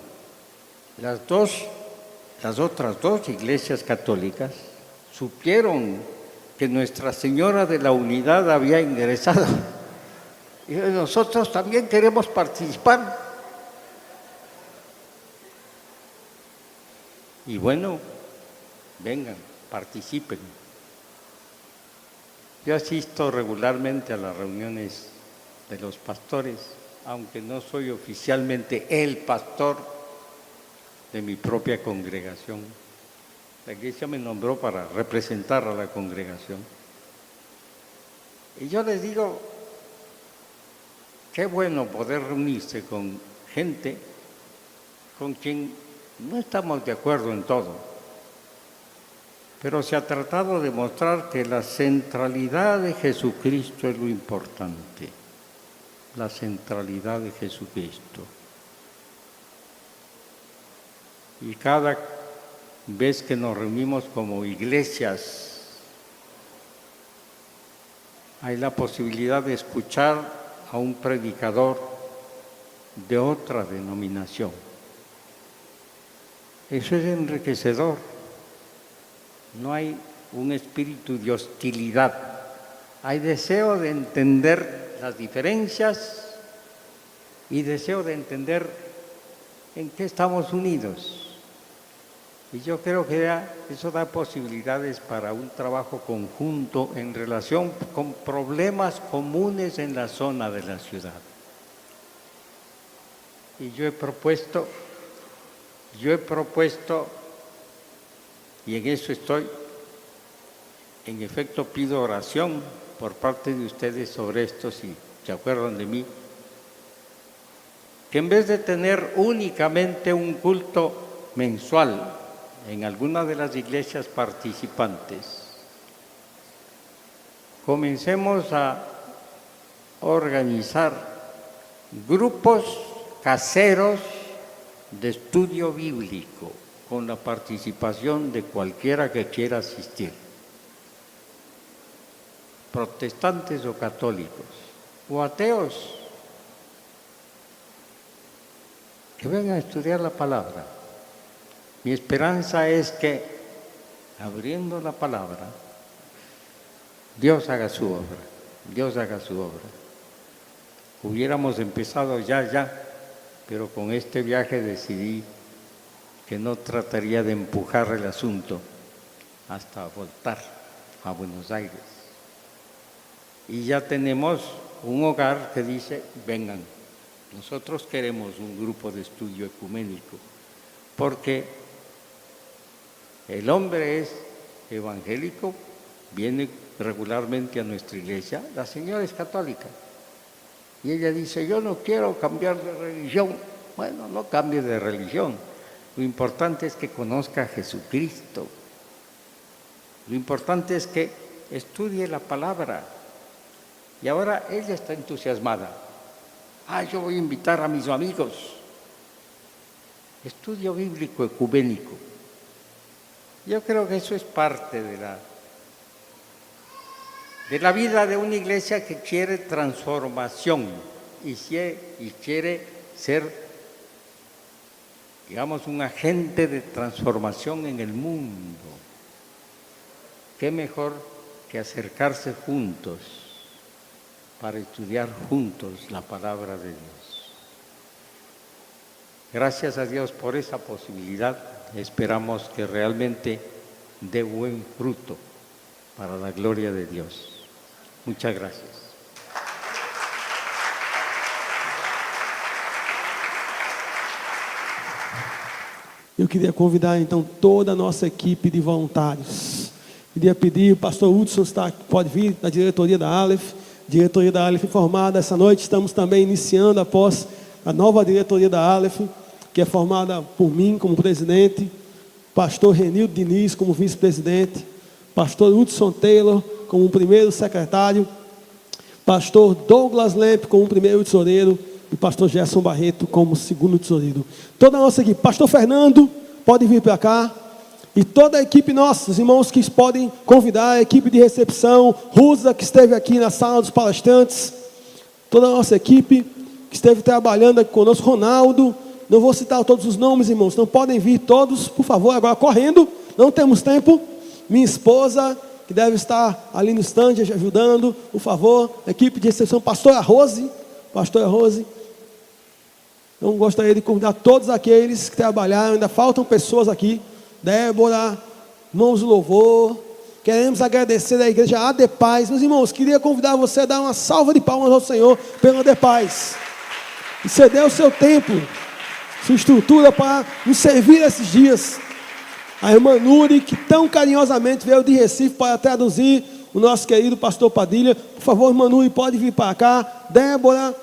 las otras 2 iglesias católicas supieron que Nuestra Señora de la Unidad había ingresado. Y nosotros también queremos participar. Y bueno, vengan, participen. Yo asisto regularmente a las reuniones de los pastores, aunque no soy oficialmente el pastor de mi propia congregación. La iglesia me nombró para representar a la congregación. Y yo les digo, qué bueno poder reunirse con gente con quien no estamos de acuerdo en todo, pero se ha tratado de mostrar que la centralidad de Jesucristo es lo importante, la centralidad de Jesucristo. Y cada vez que nos reunimos como iglesias, hay la posibilidad de escuchar a un predicador de otra denominación. Eso es enriquecedor. No hay un espíritu de hostilidad. Hay deseo de entender las diferencias y deseo de entender en qué estamos unidos. Y yo creo que eso da posibilidades para un trabajo conjunto en relación con problemas comunes en la zona de la ciudad. Y yo he propuesto y en eso estoy. En efecto, pido oración por parte de ustedes sobre esto, si se acuerdan de mí, que en vez de tener únicamente un culto mensual en alguna de las iglesias participantes, comencemos a organizar grupos caseros de estudio bíblico con la participación de cualquiera que quiera asistir, protestantes o católicos, o ateos, que vengan a estudiar la palabra. Mi esperanza es que, abriendo la palabra, Dios haga su obra, Dios haga su obra. Hubiéramos empezado ya, pero con este viaje decidí que no trataría de empujar el asunto hasta voltar a Buenos Aires. Y ya tenemos un hogar que dice, vengan, nosotros queremos un grupo de estudio ecuménico, porque el hombre es evangélico, viene regularmente a nuestra iglesia, la señora es católica, y ella dice, yo no quiero cambiar de religión. Bueno, no cambie de religión, lo importante es que conozca a Jesucristo, lo importante es que estudie la palabra. Y ahora ella está entusiasmada. Yo voy a invitar a mis amigos. Estudio bíblico ecuménico. Yo creo que eso es parte de la vida de una iglesia que quiere transformación y quiere ser, digamos, un agente de transformación en el mundo. ¿Qué mejor que acercarse juntos para estudiar juntos la palabra de Dios? Gracias a Dios por esa posibilidad. Esperamos que realmente dé buen fruto para la gloria de Dios. Muchas gracias. Eu queria convidar então toda a nossa equipe de voluntários. Queria pedir, o pastor Hudson pode vir, da diretoria da Aleph. Diretoria da Aleph formada essa noite. Estamos também iniciando após a nova diretoria da Aleph, que é formada por mim como presidente, pastor Renildo Diniz como vice-presidente, pastor Hudson Taylor como primeiro secretário, pastor Douglas Lemp como primeiro tesoureiro e pastor Gerson Barreto como segundo tesoureiro. Toda a nossa equipe, pastor Fernando, pode vir para cá. E toda a equipe nossa, os irmãos que podem convidar, a equipe de recepção, Rusa, que esteve aqui na sala dos palestrantes, toda a nossa equipe que esteve trabalhando aqui conosco, Ronaldo, não vou citar todos os nomes, irmãos, não podem vir todos, por favor, agora correndo, não temos tempo. Minha esposa, que deve estar ali no stand ajudando, por favor, a equipe de recepção, pastora Rose. Eu gostaria de convidar todos aqueles que trabalharam, ainda faltam pessoas aqui, Débora, irmãos do louvor, queremos agradecer a igreja ADEPaz. Meus irmãos, queria convidar você a dar uma salva de palmas ao Senhor pela ADEPaz, e ceder o seu tempo, sua estrutura para nos servir esses dias. A irmã Nuri, que tão carinhosamente veio de Recife para traduzir o nosso querido pastor Padilha. Por favor, irmã Nuri, pode vir para cá. Débora,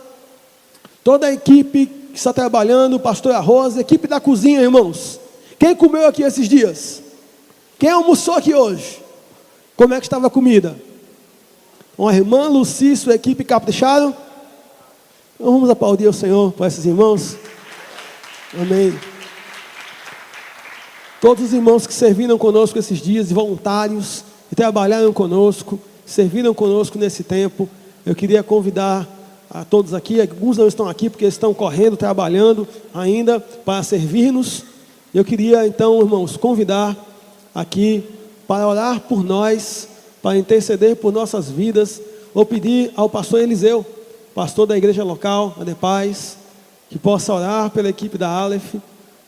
toda a equipe que está trabalhando, pastor Rosa, equipe da cozinha, irmãos. Quem comeu aqui esses dias? Quem almoçou aqui hoje? Como é que estava a comida? A irmã Luci e sua equipe capricharam? Então vamos aplaudir ao Senhor por esses irmãos. Amém. Todos os irmãos que serviram conosco esses dias, voluntários, que trabalharam conosco, serviram conosco nesse tempo, eu queria convidar a todos aqui, alguns não estão aqui porque estão correndo, trabalhando ainda para servir-nos. Eu queria então, irmãos, convidar aqui para orar por nós, para interceder por nossas vidas. Vou pedir ao pastor Eliseu, pastor da igreja local, ADEPaz, que possa orar pela equipe da Aleph,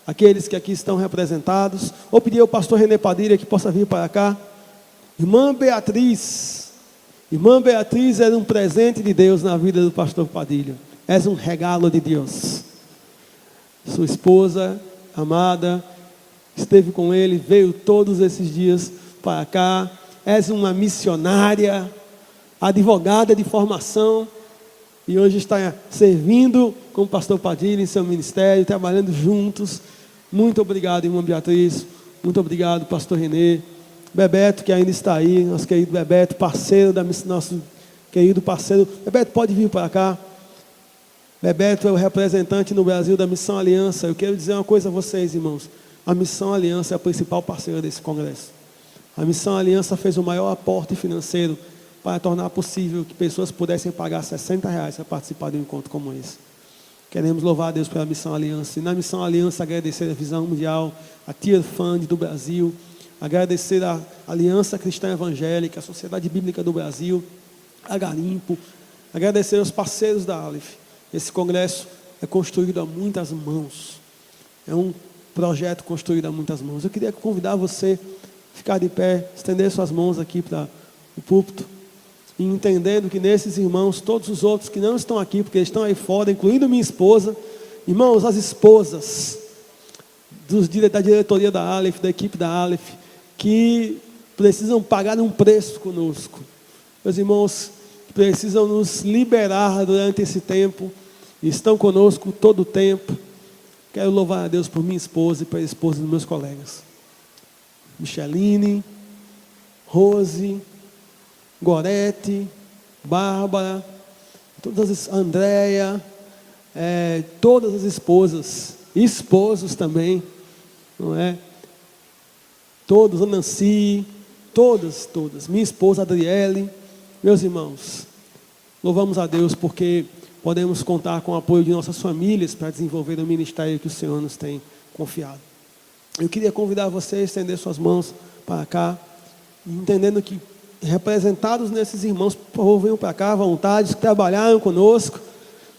aqueles que aqui estão representados. Vou pedir ao pastor René Padilha que possa vir para cá. Irmã Beatriz era um presente de Deus na vida do pastor Padilha. És um regalo de Deus. Sua esposa amada, esteve com ele, veio todos esses dias para cá. És uma missionária, advogada de formação, e hoje está servindo com o pastor Padilha em seu ministério, trabalhando juntos. Muito obrigado, irmã Beatriz. Muito obrigado, pastor Renê. Bebeto, que ainda está aí, nosso querido Bebeto, parceiro nosso querido parceiro. Bebeto, pode vir para cá. Bebeto é o representante no Brasil da Missão Aliança. Eu quero dizer uma coisa a vocês, irmãos. A Missão Aliança é a principal parceira desse congresso. A Missão Aliança fez o maior aporte financeiro para tornar possível que pessoas pudessem pagar R$60 para participar de um encontro como esse. Queremos louvar a Deus pela Missão Aliança. E na Missão Aliança agradecer a Visão Mundial, a Tear Fund do Brasil, agradecer a Aliança Cristã Evangélica, a Sociedade Bíblica do Brasil, a Garimpo, agradecer aos parceiros da Aleph. Esse congresso é construído a muitas mãos. É um projeto construído a muitas mãos. Eu queria convidar você a ficar de pé, estender suas mãos aqui para o púlpito, e entendendo que nesses irmãos, todos os outros que não estão aqui, porque eles estão aí fora, incluindo minha esposa, irmãos, as esposas da diretoria da Aleph, da equipe da Aleph, que precisam pagar um preço conosco. Meus irmãos, precisam nos liberar durante esse tempo, e estão conosco todo o tempo. Quero louvar a Deus por minha esposa e pela esposa dos meus colegas. Micheline, Rose, Gorete, Bárbara, Andréia, todas as esposas, esposos também, não é? Todos, a Nancy, todas, minha esposa Adriele, meus irmãos, louvamos a Deus porque podemos contar com o apoio de nossas famílias para desenvolver o ministério que o Senhor nos tem confiado. Eu queria convidar você a estender suas mãos para cá, entendendo que representados nesses irmãos, por favor, venham para cá à vontade, que trabalharam conosco.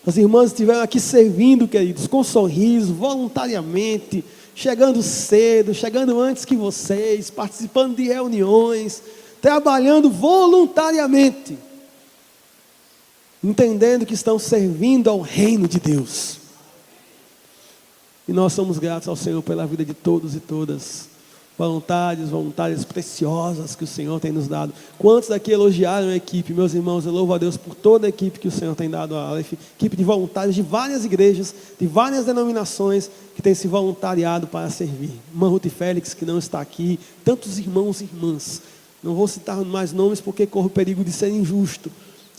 As irmãs estiveram aqui servindo, queridos, com sorriso, voluntariamente, chegando cedo, chegando antes que vocês, participando de reuniões, trabalhando voluntariamente, entendendo que estão servindo ao reino de Deus. E nós somos gratos ao Senhor pela vida de todos e todas, voluntárias preciosas que o Senhor tem nos dado. Quantos daqui elogiaram a equipe? Meus irmãos, eu louvo a Deus por toda a equipe que o Senhor tem dado à Aleph, equipe de voluntários de várias igrejas, de várias denominações, que tem se voluntariado para servir. Irmã Ruth Félix, que não está aqui, tantos irmãos e irmãs, não vou citar mais nomes porque corro o perigo de ser injusto,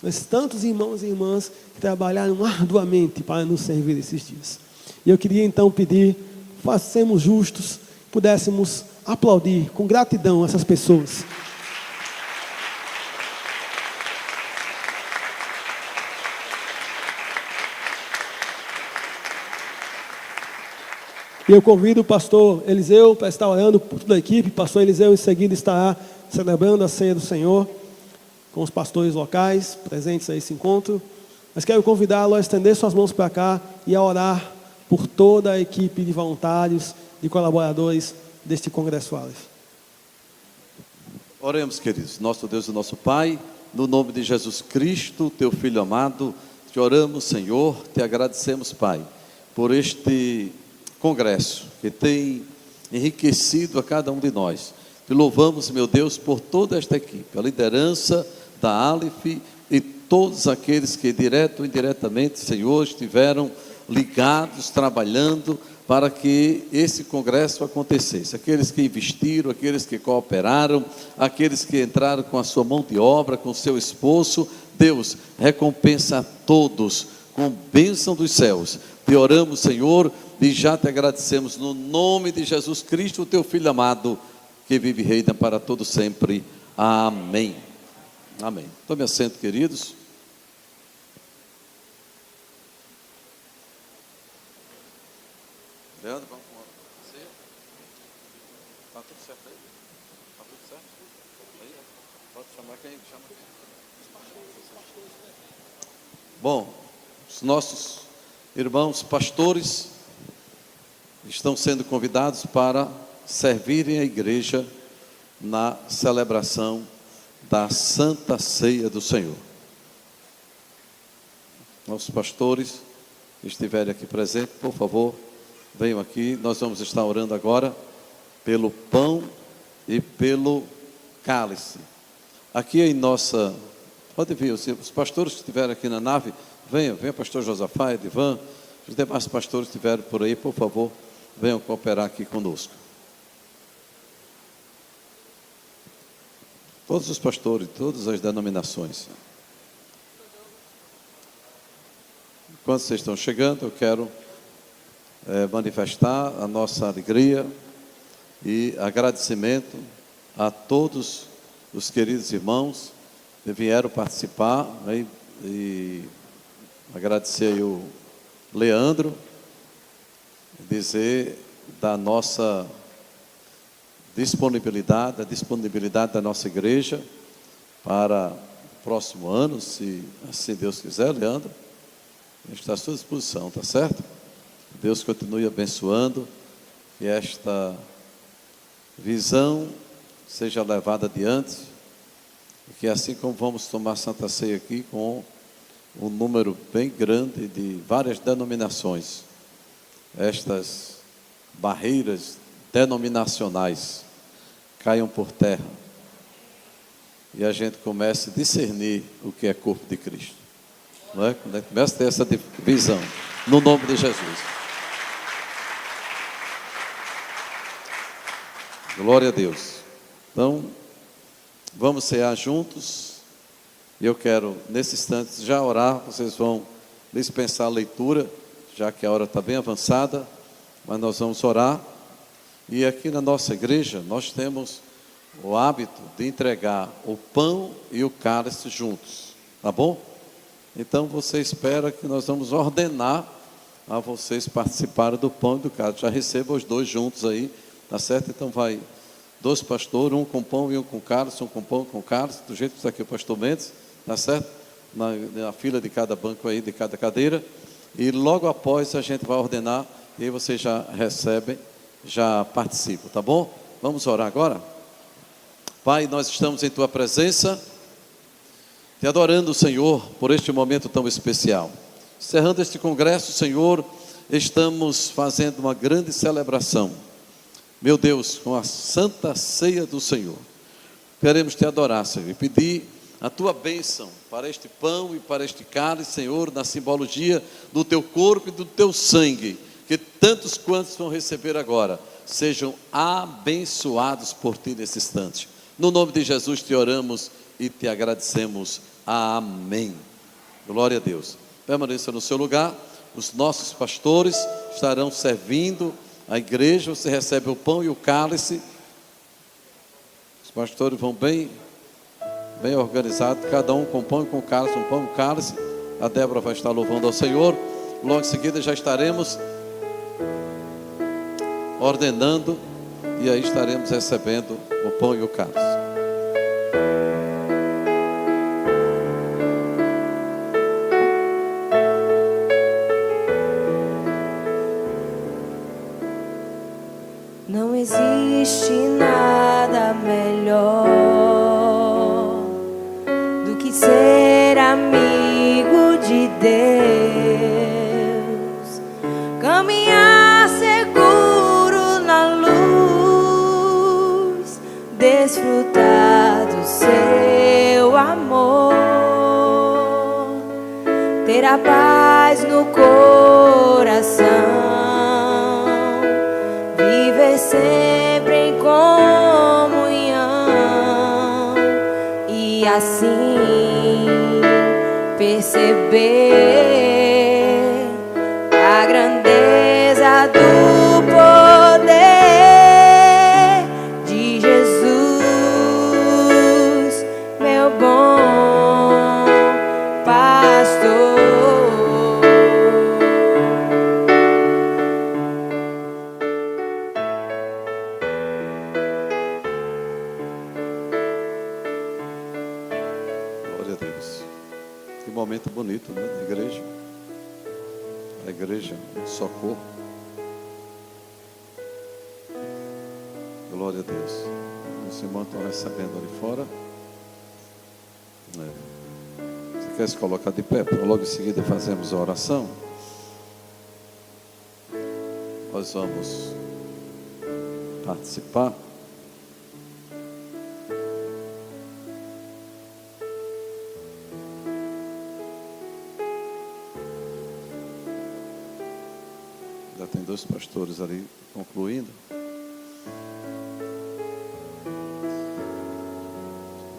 mas tantos irmãos e irmãs que trabalharam arduamente para nos servir esses dias. E eu queria então pedir, façamos justos, pudéssemos aplaudir com gratidão essas pessoas. E eu convido o pastor Eliseu para estar orando por toda a equipe. Pastor Eliseu em seguida estará celebrando a ceia do Senhor com os pastores locais presentes a esse encontro. Mas quero convidá-lo a estender suas mãos para cá e a orar por toda a equipe de voluntários, de colaboradores deste Congresso Aleph. Oremos, queridos. Nosso Deus e nosso Pai, no nome de Jesus Cristo, teu Filho amado, te oramos, Senhor, te agradecemos, Pai, por este congresso que tem enriquecido a cada um de nós. Te louvamos, meu Deus, por toda esta equipe, a liderança da Aleph e todos aqueles que direto ou indiretamente, Senhor, estiveram ligados, trabalhando para que esse congresso acontecesse. Aqueles que investiram, aqueles que cooperaram, aqueles que entraram com a sua mão de obra, com o seu esforço. Deus, recompensa a todos com bênção dos céus. Te oramos, Senhor, e já te agradecemos no nome de Jesus Cristo, o teu Filho amado, que vive e reina para todo sempre. Amém. Amém. Tome assento, queridos. Leandro, vamos com você. Está tudo certo aí? Está tudo certo? Aí, pode chamar quem chama aqui. Bom, os nossos irmãos pastores estão sendo convidados para servirem a igreja na celebração da Santa Ceia do Senhor. Nossos pastores que estiverem aqui presentes, por favor, venham aqui. Nós vamos estar orando agora pelo pão e pelo cálice. Aqui em nossa, pode vir, os pastores que estiverem aqui na nave, venha pastor Josafá, Edivan, os demais pastores que estiverem por aí, por favor, venham cooperar aqui conosco. Todos os pastores, todas as denominações. Enquanto vocês estão chegando, eu quero manifestar a nossa alegria e agradecimento a todos os queridos irmãos que vieram participar, né, e agradecer aí o Leandro, dizer da nossa disponibilidade, a disponibilidade da nossa igreja para o próximo ano, se assim Deus quiser. Leandro, a gente está à sua disposição, tá certo? Deus continue abençoando, que esta visão seja levada adiante, e que assim como vamos tomar Santa Ceia aqui com um número bem grande de várias denominações, estas barreiras denominacionais caiam por terra e a gente comece a discernir o que é corpo de Cristo, não é? Quando a gente começa a ter essa visão, no nome de Jesus. Glória a Deus. Então, vamos cear juntos. E eu quero, nesse instante, já orar. Vocês vão dispensar a leitura, já que a hora está bem avançada, mas nós vamos orar. E aqui na nossa igreja, nós temos o hábito de entregar o pão e o cálice juntos, tá bom? Então, você espera que nós vamos ordenar a vocês participarem do pão e do cálice. Já receba os dois juntos aí, tá certo? Então, vai 2 pastores, um com pão e um com cálice, um com pão e com cálice, do jeito que está aqui o pastor Mendes, tá certo? Na fila de cada banco aí, de cada cadeira, e logo após a gente vai ordenar, e aí vocês já recebem, já participam, tá bom? Vamos orar agora? Pai, nós estamos em Tua presença, te adorando, Senhor, por este momento tão especial. Encerrando este congresso, Senhor, estamos fazendo uma grande celebração, meu Deus, com a Santa Ceia do Senhor. Queremos te adorar, Senhor, e pedir a Tua bênção para este pão e para este cálice, Senhor, na simbologia do Teu corpo e do Teu sangue, que tantos quantos vão receber agora, sejam abençoados por Ti nesse instante. No nome de Jesus te oramos e te agradecemos. Amém. Glória a Deus. Permaneça no seu lugar. Os nossos pastores estarão servindo a igreja. Você recebe o pão e o cálice. Os pastores vão bem organizados, cada um com pão e com cálice, um pão e um cálice. A Débora vai estar louvando ao Senhor. Logo em seguida já estaremos ordenando, e aí estaremos recebendo o pão e o cálice. Não existe nada melhor do que ser amigo de Deus, caminhar seguro na luz, desfrutar do seu amor, ter a paz no coração, viver sempre em comunhão e assim perceber a grandeza do poder de Jesus, meu bom pastor. Glória a Deus. Que momento bonito, né, da igreja. A igreja um só corpo. Glória a Deus. Os irmãos estão recebendo ali fora. Você quer se colocar de pé? Logo em seguida fazemos a oração. Nós vamos participar. Já tem 2 pastores ali concluindo.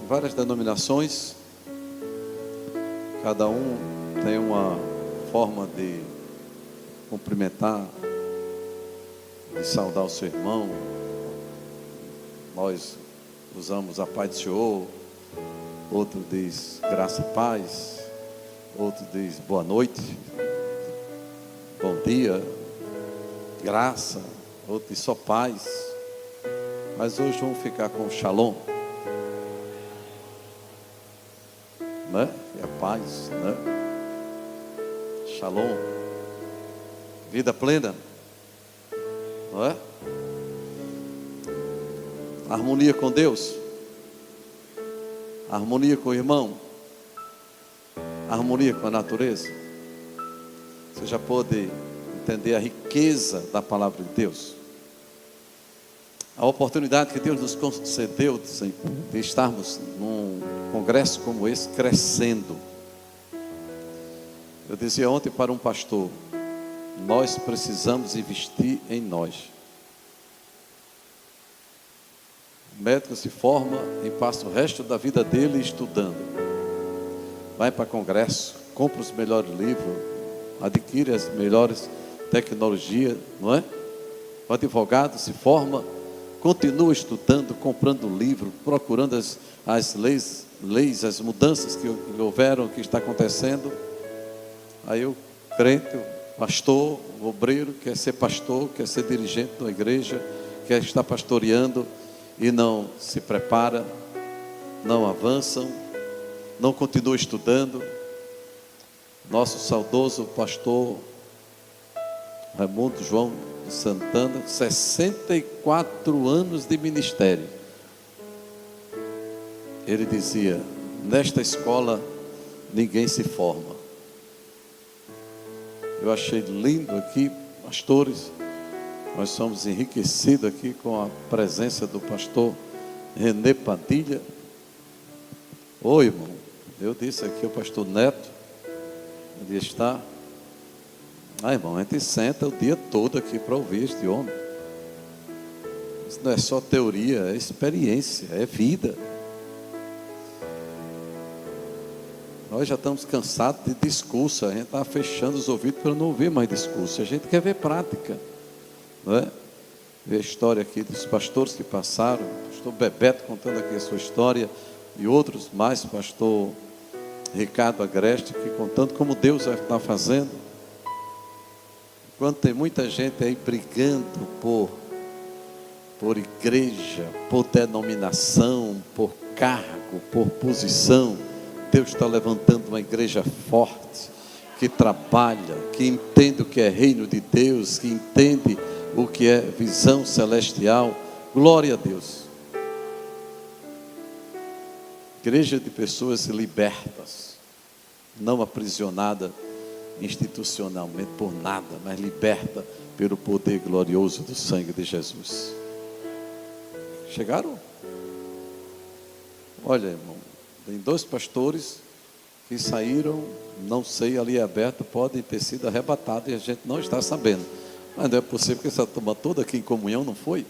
Várias denominações, cada um tem uma forma de cumprimentar, de saudar o seu irmão. Nós usamos a paz do Senhor, outro diz graça e paz, outro diz boa noite, bom dia, graça, outro diz só paz. Mas hoje vamos ficar com o shalom, né? É a paz, né? Shalom, vida plena, não é? Harmonia com Deus, harmonia com o irmão, harmonia com a natureza. Você já pôde entender a riqueza da palavra de Deus, a oportunidade que Deus nos concedeu de estarmos num congresso como esse, crescendo. Eu dizia ontem para um pastor, nós precisamos investir em nós. O médico se forma e passa o resto da vida dele estudando. Vai para congresso, compra os melhores livros, adquire as melhores tecnologias, não é? O advogado se forma, continua estudando, comprando livro, procurando as leis, as mudanças que houveram, que está acontecendo. Aí o crente, o pastor, o obreiro, quer ser pastor, quer ser dirigente da igreja, quer estar pastoreando e não se prepara, não avançam, não continua estudando. Nosso saudoso pastor Raimundo João de Santana, 64 anos de ministério. Ele dizia, nesta escola ninguém se forma. Eu achei lindo aqui, pastores, nós somos enriquecidos aqui com a presença do pastor Renê Padilha. Oi, irmão, eu disse aqui ao pastor Neto, ele está. Irmão, a gente senta o dia todo aqui para ouvir este homem. Isso não é só teoria, é experiência, é vida. Nós já estamos cansados de discurso, a gente está fechando os ouvidos para não ouvir mais discurso. A gente quer ver prática, não é? Ver a história aqui dos pastores que passaram, o pastor Bebeto contando aqui a sua história, e outros mais, o pastor Ricardo Agreste, que contando como Deus está fazendo. Enquanto tem muita gente aí brigando por igreja, por denominação, por cargo, por posição, Deus está levantando uma igreja forte, que trabalha, que entende o que é reino de Deus, que entende o que é visão celestial. Glória a Deus. Igreja de pessoas libertas, não aprisionada institucionalmente por nada, mas liberta pelo poder glorioso do sangue de Jesus. Chegaram? Olha, irmão, tem 2 pastores que saíram, não sei, ali é aberto, podem ter sido arrebatados e a gente não está sabendo. Mas não é possível que essa turma toda aqui em comunhão não foi?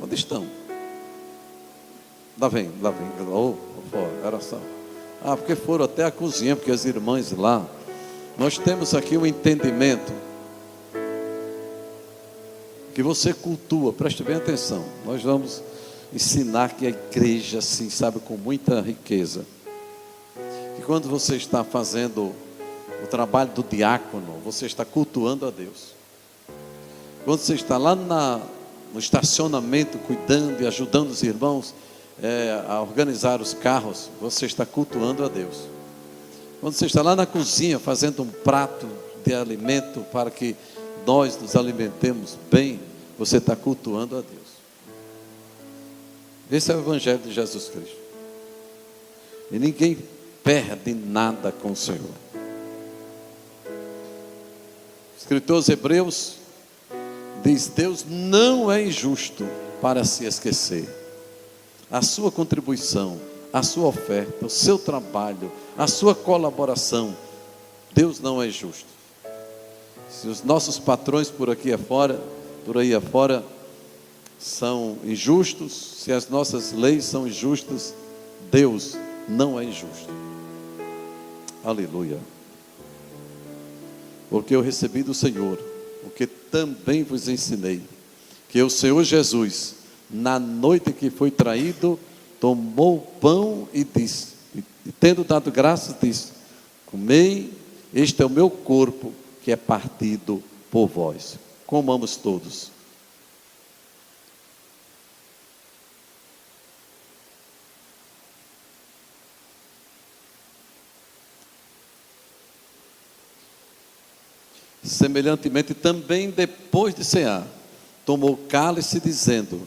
Onde estão? Lá vem, era só. Porque foram até a cozinha, porque as irmãs lá. Nós temos aqui um entendimento que você cultua, preste bem atenção. Nós vamos ensinar que a igreja, assim, sabe, com muita riqueza. Que quando você está fazendo o trabalho do diácono, você está cultuando a Deus. Quando você está lá no estacionamento, cuidando e ajudando os irmãos a organizar os carros, você está cultuando a Deus. Quando você está lá na cozinha fazendo um prato de alimento para que nós nos alimentemos bem, você está cultuando a Deus. Esse é o Evangelho de Jesus Cristo. E ninguém perde nada com o Senhor. O escritor aos Hebreus diz: Deus não é injusto para se esquecer. A sua contribuição, a sua oferta, o seu trabalho, a sua colaboração, Deus não é injusto. Se os nossos patrões por aí afora são injustos, se as nossas leis são injustas, Deus não é injusto. Aleluia. Porque eu recebi do Senhor o que também vos ensinei, que o Senhor Jesus, na noite que foi traído, tomou o pão e disse, e tendo dado graças, disse: comei, este é o meu corpo que é partido por vós. Comamos todos. Semelhantemente, também depois de cear, tomou o cálice, dizendo: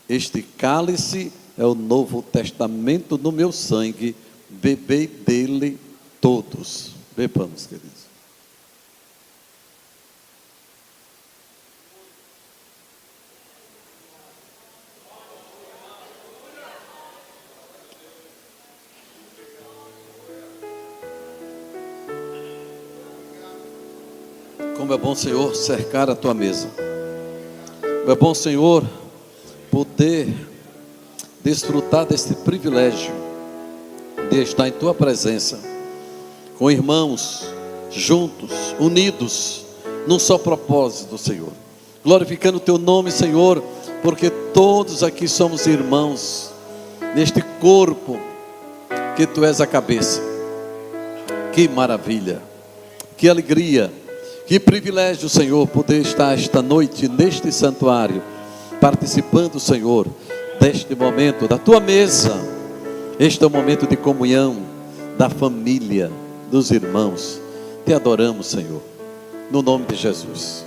este cálice é o novo testamento no meu sangue, bebei dele todos. Bebamos, queridos. Como é bom, Senhor, cercar a tua mesa. Como é bom, Senhor, poder desfrutar deste privilégio de estar em tua presença, com irmãos, juntos, unidos, num só propósito, Senhor. Glorificando o teu nome, Senhor, porque todos aqui somos irmãos, neste corpo que tu és a cabeça. Que maravilha, que alegria, que privilégio, Senhor, poder estar esta noite neste santuário, participando, Senhor, deste momento, da tua mesa. Este é o momento de comunhão, da família, dos irmãos. Te adoramos, Senhor, no nome de Jesus.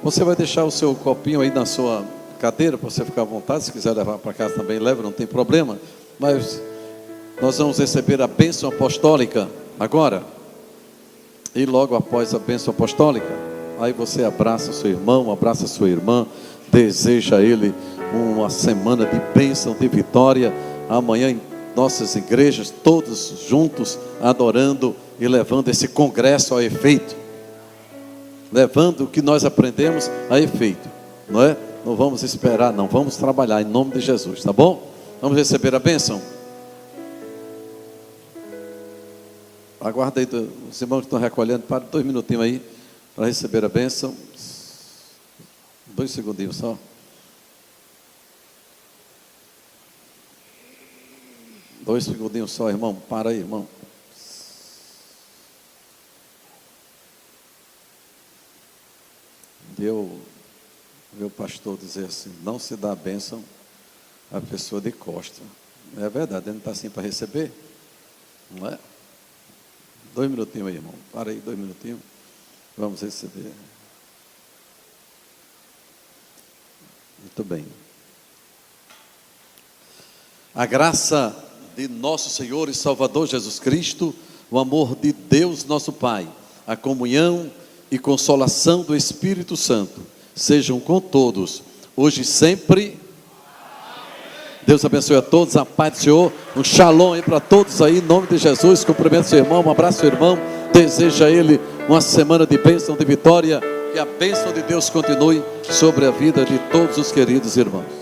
Você vai deixar o seu copinho aí na sua cadeira, para você ficar à vontade. Se quiser levar para casa também, leva, não tem problema. Mas nós vamos receber a bênção apostólica agora. E logo após a bênção apostólica, aí você abraça o seu irmão, abraça a sua irmã, deseja a ele uma semana de bênção, de vitória. Amanhã em nossas igrejas, todos juntos, adorando e levando esse congresso a efeito. Levando o que nós aprendemos a efeito, não é? Não vamos esperar, não, vamos trabalhar em nome de Jesus, tá bom? Vamos receber a bênção. Aguarda aí, os irmãos que estão recolhendo, para 2 minutinhos aí, para receber a bênção. 2 segundinhos só. Dois segundinhos só, irmão, para aí, irmão. Meu pastor dizer assim: não se dá a bênção à pessoa de costa. É verdade, ele não está assim para receber, não é? 2 minutinhos aí, irmão. Para aí, 2 minutinhos. Vamos receber. Muito bem. A graça de nosso Senhor e Salvador Jesus Cristo, o amor de Deus nosso Pai, a comunhão e consolação do Espírito Santo, sejam com todos, hoje e sempre. Deus abençoe a todos, a paz do Senhor, um shalom aí para todos aí, em nome de Jesus. Cumprimento seu irmão, um abraço seu irmão, deseja a ele uma semana de bênção, de vitória, e a bênção de Deus continue sobre a vida de todos os queridos irmãos.